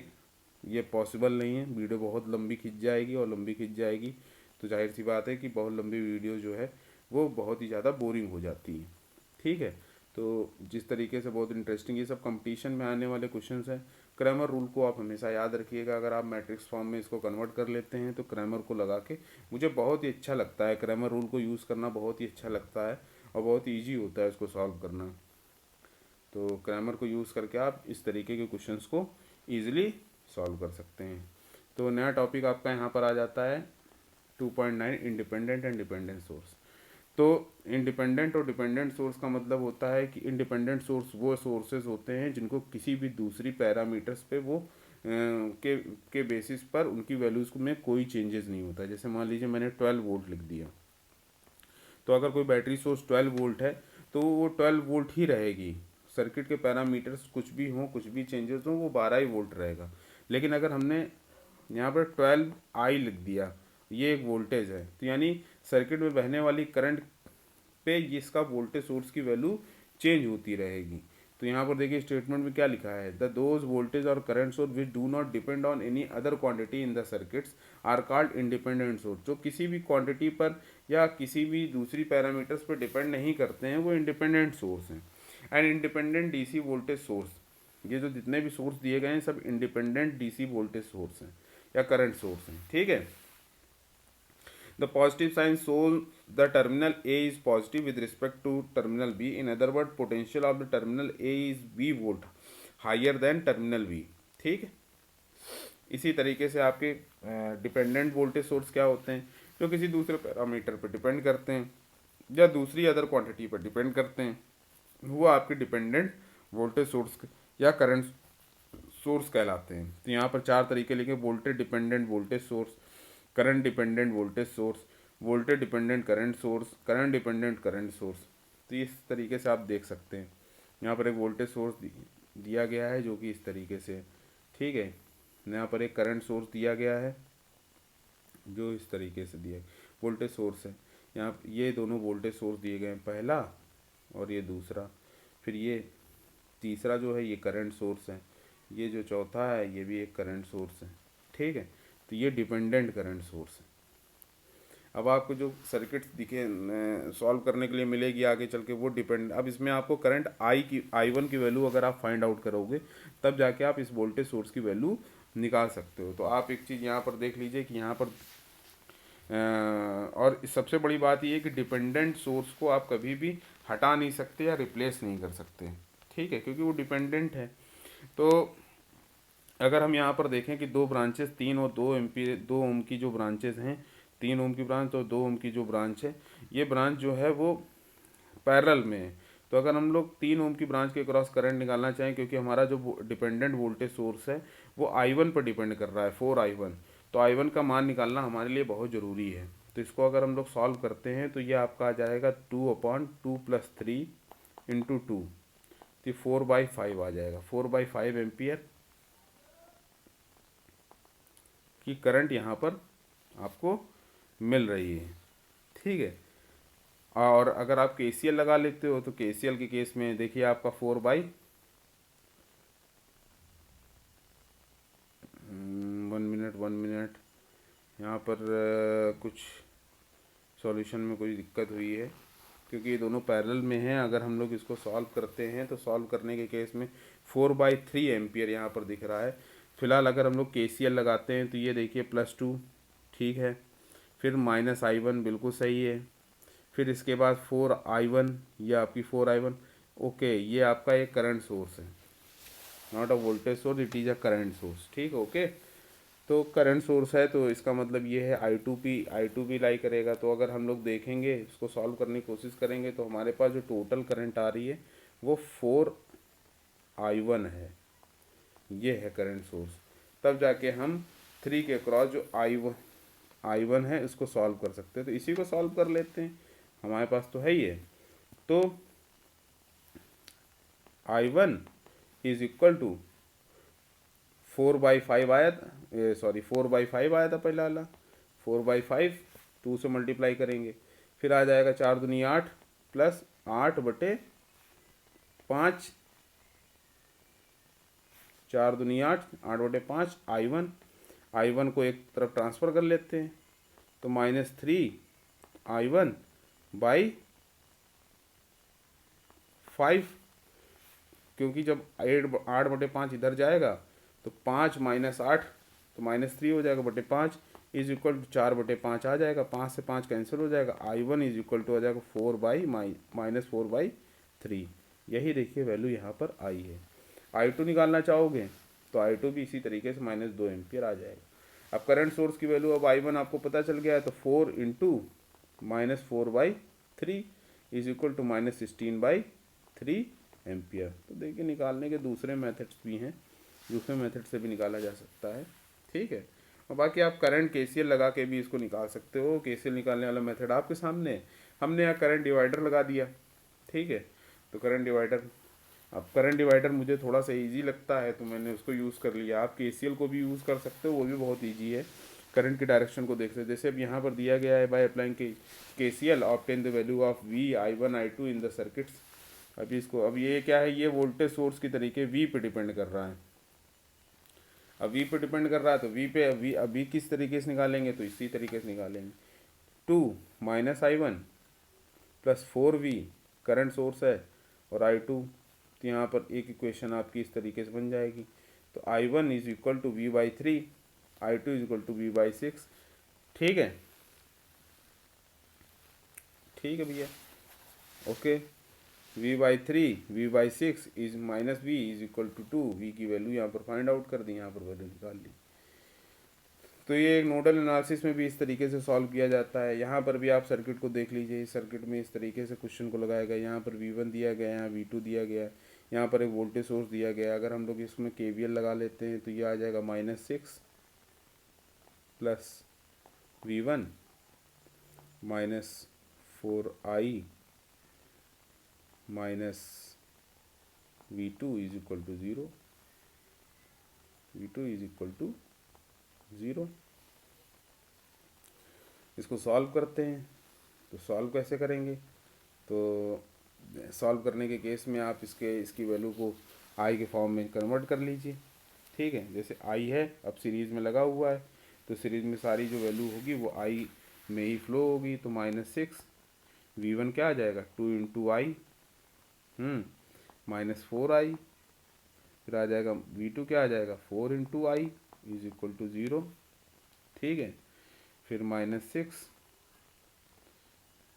ये पॉसिबल नहीं है। वीडियो बहुत लंबी खिंच जाएगी, और लंबी खिंच जाएगी तो जाहिर सी बात है कि बहुत लंबी वीडियो जो है वो बहुत ही ज़्यादा बोरिंग हो जाती है। ठीक है, तो जिस तरीके से बहुत इंटरेस्टिंग, ये सब कंपटीशन में आने वाले क्वेश्चंस हैं। क्रैमर रूल को आप हमेशा याद रखिएगा। अगर आप मैट्रिक्स फॉर्म में इसको कन्वर्ट कर लेते हैं तो क्रैमर को लगा के, मुझे बहुत ही अच्छा लगता है क्रैमर रूल को यूज़ करना, बहुत ही अच्छा लगता है और बहुत ईजी होता है इसको सॉल्व करना। तो क्रैमर को यूज़ करके आप इस तरीके के क्वेश्चंस को ईजिली सॉल्व कर सकते हैं। तो नया टॉपिक आपका यहाँ पर आ जाता है 2.9 इंडिपेंडेंट एंड डिपेंडेंट सोर्स। तो इंडिपेंडेंट और डिपेंडेंट सोर्स का मतलब होता है कि इंडिपेंडेंट सोर्स वो सोर्सेज होते हैं जिनको किसी भी दूसरी पैरामीटर्स पे वो के बेसिस पर उनकी वैल्यूज़ में कोई चेंजेस नहीं होता है। जैसे मान लीजिए मैंने 12 वोल्ट लिख दिया, तो अगर कोई बैटरी सोर्स 12 वोल्ट है तो वो 12 वोल्ट ही रहेगी, सर्किट के पैरामीटर्स कुछ भी हों, कुछ भी चेंजेस हों, वो 12 ही वोल्ट रहेगा। लेकिन अगर हमने यहाँ पर 12 आई लिख दिया, ये एक वोल्टेज है, तो यानी सर्किट में बहने वाली करंट पे इसका वोल्टेज सोर्स की वैल्यू चेंज होती रहेगी। तो यहाँ पर देखिए स्टेटमेंट में क्या लिखा है, द दोज वोल्टेज और current source which do not depend on any other quantity in the circuits are called independent source. जो किसी भी क्वांटिटी पर या किसी भी दूसरी पैरामीटर्स पर डिपेंड नहीं करते हैं वो इंडिपेंडेंट सोर्स हैं। And independent DC voltage source, ये जो जितने भी सोर्स दिए गए हैं सब इंडिपेंडेंट डीसी वोल्टेज सोर्स हैं या करंट सोर्स हैं, ठीक है। The positive sign shows the terminal A is positive with respect to terminal B. In other words, potential of the terminal A is V volt higher than terminal B. ठीक है। इसी तरीके से आपके dependent voltage source क्या होते हैं, जो किसी दूसरे पैरामीटर पर डिपेंड करते हैं या दूसरी अदर क्वांटिटी पर डिपेंड करते हैं, वो आपके डिपेंडेंट वोल्टेज सोर्स या करंट सोर्स कहलाते हैं। तो यहाँ पर 4 तरीके लिखे, voltage dependent voltage source, current dependent voltage source, voltage dependent current source, current dependent current source. तो इस तरीके से आप देख सकते हैं। यहाँ पर एक वोल्टेज सोर्स दिया गया है जो कि इस तरीके से, ठीक है। यहाँ पर एक करंट सोर्स दिया गया है जो इस तरीके से दिया, वोल्टेज सोर्स है। यहाँ ये दोनों वोल्टेज सोर्स दिए गए हैं, पहला और ये दूसरा। फिर ये तीसरा जो है ये करंट सोर्स है, ये जो चौथा है ये भी एक करंट सोर्स है, ठीक है। तो ये डिपेंडेंट करंट सोर्स है। अब आपको जो सर्किट दिखे सॉल्व करने के लिए मिलेगी आगे चल के वो डिपेंड, अब इसमें आपको करंट I1 की वैल्यू अगर आप फाइंड आउट करोगे तब जाके आप इस वोल्टेज सोर्स की वैल्यू निकाल सकते हो। तो आप एक चीज़ यहाँ पर देख लीजिए कि यहाँ पर और सबसे बड़ी बात ये है कि डिपेंडेंट सोर्स को आप कभी भी हटा नहीं सकते या रिप्लेस नहीं कर सकते, ठीक है, क्योंकि वो डिपेंडेंट है। तो अगर हम यहाँ पर देखें कि 2 ब्रांचेस 3 और 2 एम्पीयर 2 ओम की जो ब्रांचेस हैं, 3 ओम की ब्रांच और 2 ओम की जो ब्रांच है, ये ब्रांच जो है वो पैरेलल में है। तो अगर हम लोग 3 ओम की ब्रांच के क्रॉस करंट निकालना चाहें, क्योंकि हमारा जो डिपेंडेंट वोल्टेज सोर्स है वो I1 पर डिपेंड कर रहा है, 4I1, तो I1 का मान निकालना हमारे लिए बहुत ज़रूरी है। तो इसको अगर हम लोग सॉल्व करते हैं तो ये आपका आ जाएगा 2/2 + 3 × 2, तो 4/5 आ जाएगा। 4/5 एम्पियर की करंट यहाँ पर आपको मिल रही है, ठीक है। और अगर आप KCL लगा लेते हो तो KCL के केस में देखिए आपका 1 मिनट यहाँ पर कुछ सॉल्यूशन में कोई दिक्कत हुई है क्योंकि ये दोनों पैरेलल में हैं। अगर हम लोग इसको सॉल्व करते हैं तो सॉल्व करने के केस में 4/3 एम्पियर यहाँ पर दिख रहा है। फिलहाल अगर हम लोग KCL लगाते हैं तो ये देखिए +2, ठीक है, फिर -I1 बिल्कुल सही है, फिर इसके बाद 4I1, ये आपकी 4I1, ओके, ये आपका एक करंट सोर्स है, not a voltage source, it is a current source, ठीक है, ओके। तो करंट सोर्स है तो इसका मतलब ये है I2P लाई करेगा। तो अगर हम लोग देखेंगे इसको सॉल्व करने की कोशिश करेंगे तो हमारे पास जो टोटल करंट आ रही है वो 4I1 है, ये है करंट सोर्स। तब जाके हम 3 के क्रॉस जो I1 है इसको सॉल्व कर सकते हैं। तो इसी को सॉल्व कर लेते हैं, हमारे पास तो है ही है। तो I1 इज इक्वल टू 4/5 आया था, सॉरी 4/5 आया था पहला वाला, 4/5 2 से मल्टीप्लाई करेंगे, फिर आ जाएगा 4 दूनी 8 + 8/5, 4 दूनी 8, 8/5 I1 को एक तरफ ट्रांसफ़र कर लेते हैं तो -3I1/5, क्योंकि जब 8/5 इधर जाएगा तो 5 - 8 तो -3 हो जाएगा /5 इज इक्वल टू 4/5 आ जाएगा, 5 से 5 कैंसिल हो जाएगा, I1 इज इक्वल टू आ जाएगा 4/3। यही देखिए वैल्यू यहाँ पर आई है। I2 निकालना चाहोगे तो I2 भी इसी तरीके से -2 एम्पियर आ जाएगा। अब करंट सोर्स की वैल्यू अब I1 आपको पता चल गया है तो 4 × -4/3 इज इक्वल टू -16/3 एम्पियर। तो देखिए निकालने के दूसरे मेथड्स भी हैं, दूसरे मेथड से भी निकाला जा सकता है, ठीक है। और बाकी आप करंट KCL लगा के भी इसको निकाल सकते हो। KCL निकालने वाला मेथड आपके सामने है, हमने यहाँ करंट डिवाइडर लगा दिया, ठीक है। तो करंट डिवाइडर, अब करंट डिवाइडर मुझे थोड़ा सा इजी लगता है तो मैंने उसको यूज़ कर लिया। आप KCL को भी यूज़ कर सकते हो, वो भी बहुत इजी है। करंट की डायरेक्शन को देख सकते, जैसे अब यहाँ पर दिया गया है by applying KCL obtain the value of V I1 I2 in the circuits. अभी इसको, अब ये क्या है, ये वोल्टेज सोर्स की तरीके V पे डिपेंड कर रहा है। अब V पे डिपेंड कर रहा है तो V पे अभी किस तरीके से निकालेंगे, तो इसी तरीके से निकालेंगे। 2 -I1 plus 4V current source है और I2, तो यहाँ पर एक इक्वेशन आपकी इस तरीके से बन जाएगी। तो I1 is equal to V/3, I2 is equal to V/6। ठीक है, ठीक है भैया, okay. V/3 V/6 is minus V is equal to 2। V की वैल्यू यहाँ पर फाइंड आउट कर दी, यहाँ पर वैल्यू निकाल ली। तो ये एक नोडल एनालिसिस में भी इस तरीके से सॉल्व किया जाता है। यहाँ पर भी आप सर्किट को देख लीजिए, इस सर्किट में इस तरीके से क्वेश्चन को लगाया गया। यहाँ पर V1 दिया गया है, यहाँ V2 दिया गया है, यहाँ पर एक वोल्टेज सोर्स दिया गया है। अगर हम लोग इसमें KVL लगा लेते हैं तो ये आ जाएगा -6 plus V1 -4I minus V2 is equal to 0। V2 is equal to 0। इसको सॉल्व करते हैं। तो सॉल्व कैसे करेंगे, तो सॉल्व करने के केस में आप इसकी वैल्यू को I के फॉर्म में कन्वर्ट कर लीजिए, ठीक है। जैसे I है, अब सीरीज़ में लगा हुआ है तो सीरीज़ में सारी जो वैल्यू होगी वो I में ही फ्लो होगी। तो -6 V1 क्या आ जाएगा, 2 इंटू I -4I, फिर आ जाएगा V2 क्या आ जाएगा, 4 into I is equal to 0, ठीक है। फिर -6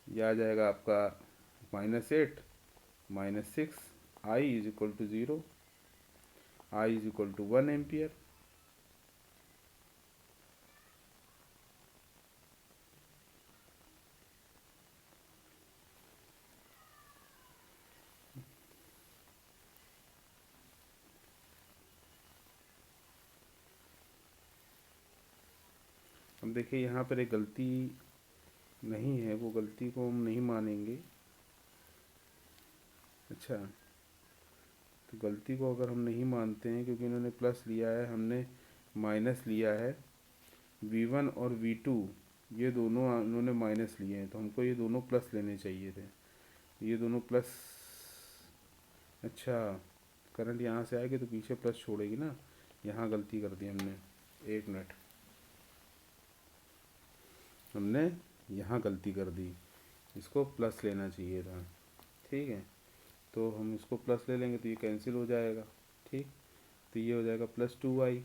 यह आ जाएगा आपका -8 -6 I is equal to 0, I is equal to 1 ampere. अब देखिए यहाँ पर एक गलती नहीं है, वो गलती को हम नहीं मानेंगे। अच्छा, तो गलती को अगर हम नहीं मानते हैं, क्योंकि इन्होंने प्लस लिया है, हमने माइनस लिया है। V1 और V2 ये दोनों इन्होंने माइनस लिए हैं, तो हमको ये दोनों प्लस लेने चाहिए थे। ये दोनों प्लस, अच्छा करंट यहाँ से आएगी तो पीछे प्लस छोड़ेगी ना, यहाँ गलती कर दी हमने। एक मिनट, हमने यहाँ गलती कर दी, इसको प्लस लेना चाहिए था, ठीक है। तो हम इसको प्लस ले लेंगे तो ये कैंसिल हो जाएगा, ठीक। तो ये हो जाएगा +2I, ये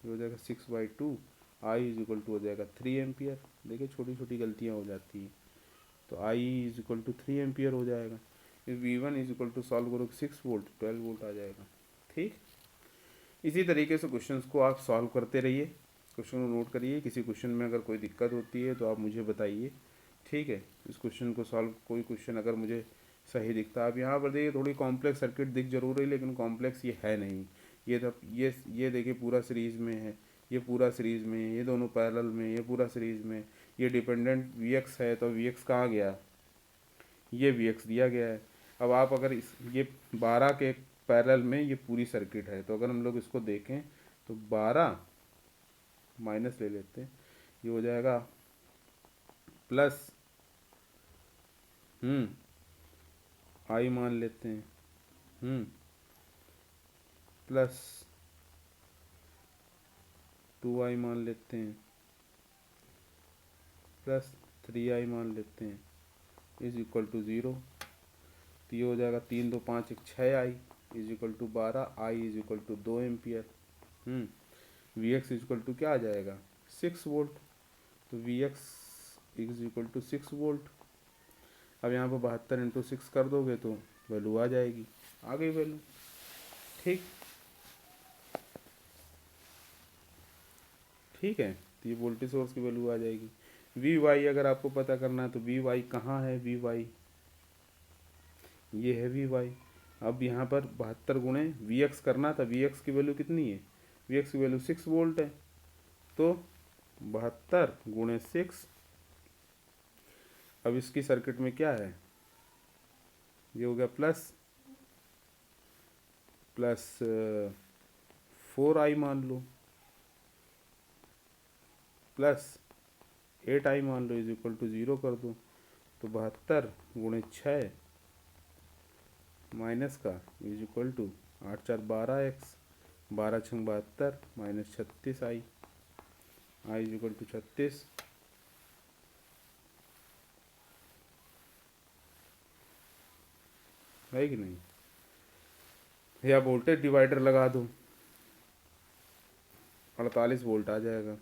हो जाएगा 6/2, I इज इक्वल टू हो जाएगा 3 एम्पियर। देखिए छोटी छोटी गलतियाँ हो जाती हैं। तो I is equal to 3 ampere हो जाएगा। फिर V1 is equal to solve करो 6 वोल्ट, 12 वोल्ट आ जाएगा, ठीक। इसी तरीके से क्वेश्चंस को आप सॉल्व करते रहिए, क्वेश्चन को नोट करिए। किसी क्वेश्चन में अगर कोई दिक्कत होती है तो आप मुझे बताइए, ठीक है। इस क्वेश्चन को सॉल्व, कोई क्वेश्चन अगर मुझे सही दिखता है, आप यहाँ पर देखिए थोड़ी कॉम्प्लेक्स सर्किट दिख जरूर है, लेकिन कॉम्प्लेक्स ये है नहीं। ये तो ये देखिए पूरा सीरीज़ में है, ये पूरा सीरीज़ में है, ये दोनों पैरेलल में, ये पूरा सीरीज़ में। ये डिपेंडेंट Vx है, तो Vx कहाँ गया, ये Vx दिया गया है। अब आप अगर ये 12 के पैरेलल में ये पूरी सर्किट है, तो अगर हम लोग इसको देखें तो 12 माइनस ले लेते हैं, ये हो जाएगा प्लस I मान लेते हैं प्लस 2I मान लेते हैं प्लस 3I मान लेते हैं इज इक्वल टू 0। तो ये हो जाएगा 3 2 5 1 6I is equal to 12, I is equal to 2 ampere. Vx is equal to क्या आ जाएगा, 6 वोल्ट। तो Vx is equal to 6 volt. अब यहाँ पर 72 इंटू 6 कर दोगे तो वैल्यू आ जाएगी, आ गई वैल्यू, ठीक, ठीक है। तो ये वोल्टेज सोर्स की वैल्यू आ जाएगी। Vy अगर आपको पता करना है तो Vy कहाँ है, Vy ये है Vy। अब यहाँ पर 72 गुणे Vx करना था, Vx की वैल्यू कितनी है, Vx की वैल्यू 6 वोल्ट है। तो 72 गुणे 6 अब इसकी सर्किट में क्या है, ये हो गया प्लस 4i मान लो, प्लस 8i मान लो, इज इक्वल टू 0 कर दो। तो 72 × 6 माइनस का is equal to 8×4 = 12x, 12×6 = 72 minus 36i, i is equal to 36। है कि नहीं? या वोल्टेज डिवाइडर लगा दो, 48 वोल्ट आ जाएगा।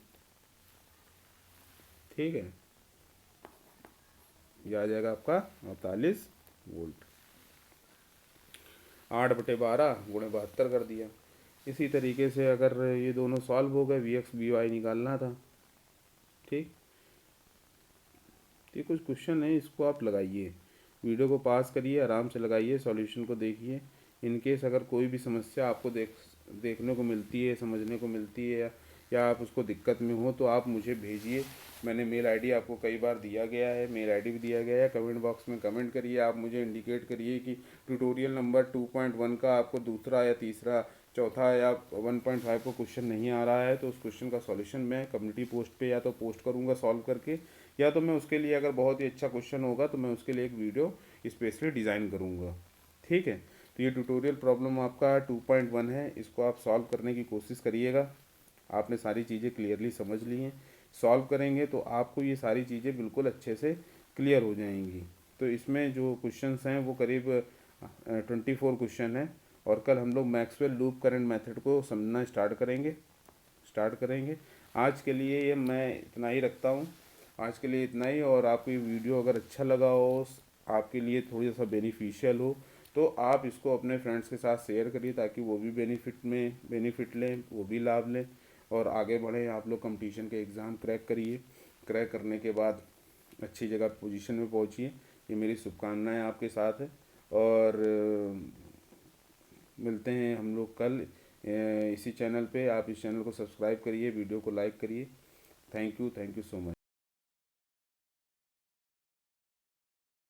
ठीक है, ये आ जाएगा आपका 48 वोल्ट। 8/12 × 72 कर दिया। इसी तरीके से अगर ये दोनों सॉल्व हो गए, Vx Vy निकालना था। ठीक, ये कुछ क्वेश्चन है, इसको आप लगाइए, वीडियो को पास करिए, आराम से लगाइए, सॉल्यूशन को देखिए। इन केस अगर कोई भी समस्या आपको देखने को मिलती है, समझने को मिलती है, या आप उसको दिक्कत में हो तो आप मुझे भेजिए। मैंने मेल आईडी आपको कई बार दिया गया है, मेल आईडी भी दिया गया है, कमेंट बॉक्स में कमेंट करिए। आप मुझे इंडिकेट करिए कि ट्यूटोरियल नंबर 2.1 का आपको दूसरा या तीसरा, चौथा या 1.5 को क्वेश्चन नहीं आ रहा है, तो उस क्वेश्चन का सॉल्यूशन मैं कम्युनिटी पोस्ट पे या तो पोस्ट करूँगा सॉल्व करके, या तो मैं उसके लिए अगर बहुत ही अच्छा क्वेश्चन होगा तो मैं उसके लिए एक वीडियो स्पेशली डिज़ाइन करूँगा। ठीक है, तो ये ट्यूटोरियल प्रॉब्लम आपका 2.1 है, इसको आप सॉल्व करने की कोशिश करिएगा। आपने सारी चीज़ें क्लियरली समझ ली हैं, सॉल्व करेंगे तो आपको ये सारी चीज़ें बिल्कुल अच्छे से क्लियर हो जाएंगी। तो इसमें जो क्वेश्चंस हैं वो करीब 24 क्वेश्चन हैं, और कल हम लोग मैक्सवेल लूप करंट मेथड को समझना स्टार्ट करेंगे। आज के लिए ये मैं इतना ही रखता हूँ, आज के लिए इतना ही। और आपको ये वीडियो अगर अच्छा लगा हो, आपके लिए थोड़ी सा बेनिफिशियल हो, तो आप इसको अपने फ्रेंड्स के साथ शेयर करिए, ताकि वो भी बेनिफिट लें, वो भी लाभ लें और आगे बढ़ें। आप लोग कंपटीशन के एग्ज़ाम क्रैक करिए, क्रैक करने के बाद अच्छी जगह पोजीशन में पहुंचिए। ये मेरी शुभकामनाएं आपके साथ है, और मिलते हैं हम लोग कल इसी चैनल पे। आप इस चैनल को सब्सक्राइब करिए, वीडियो को लाइक करिए। Thank you so much.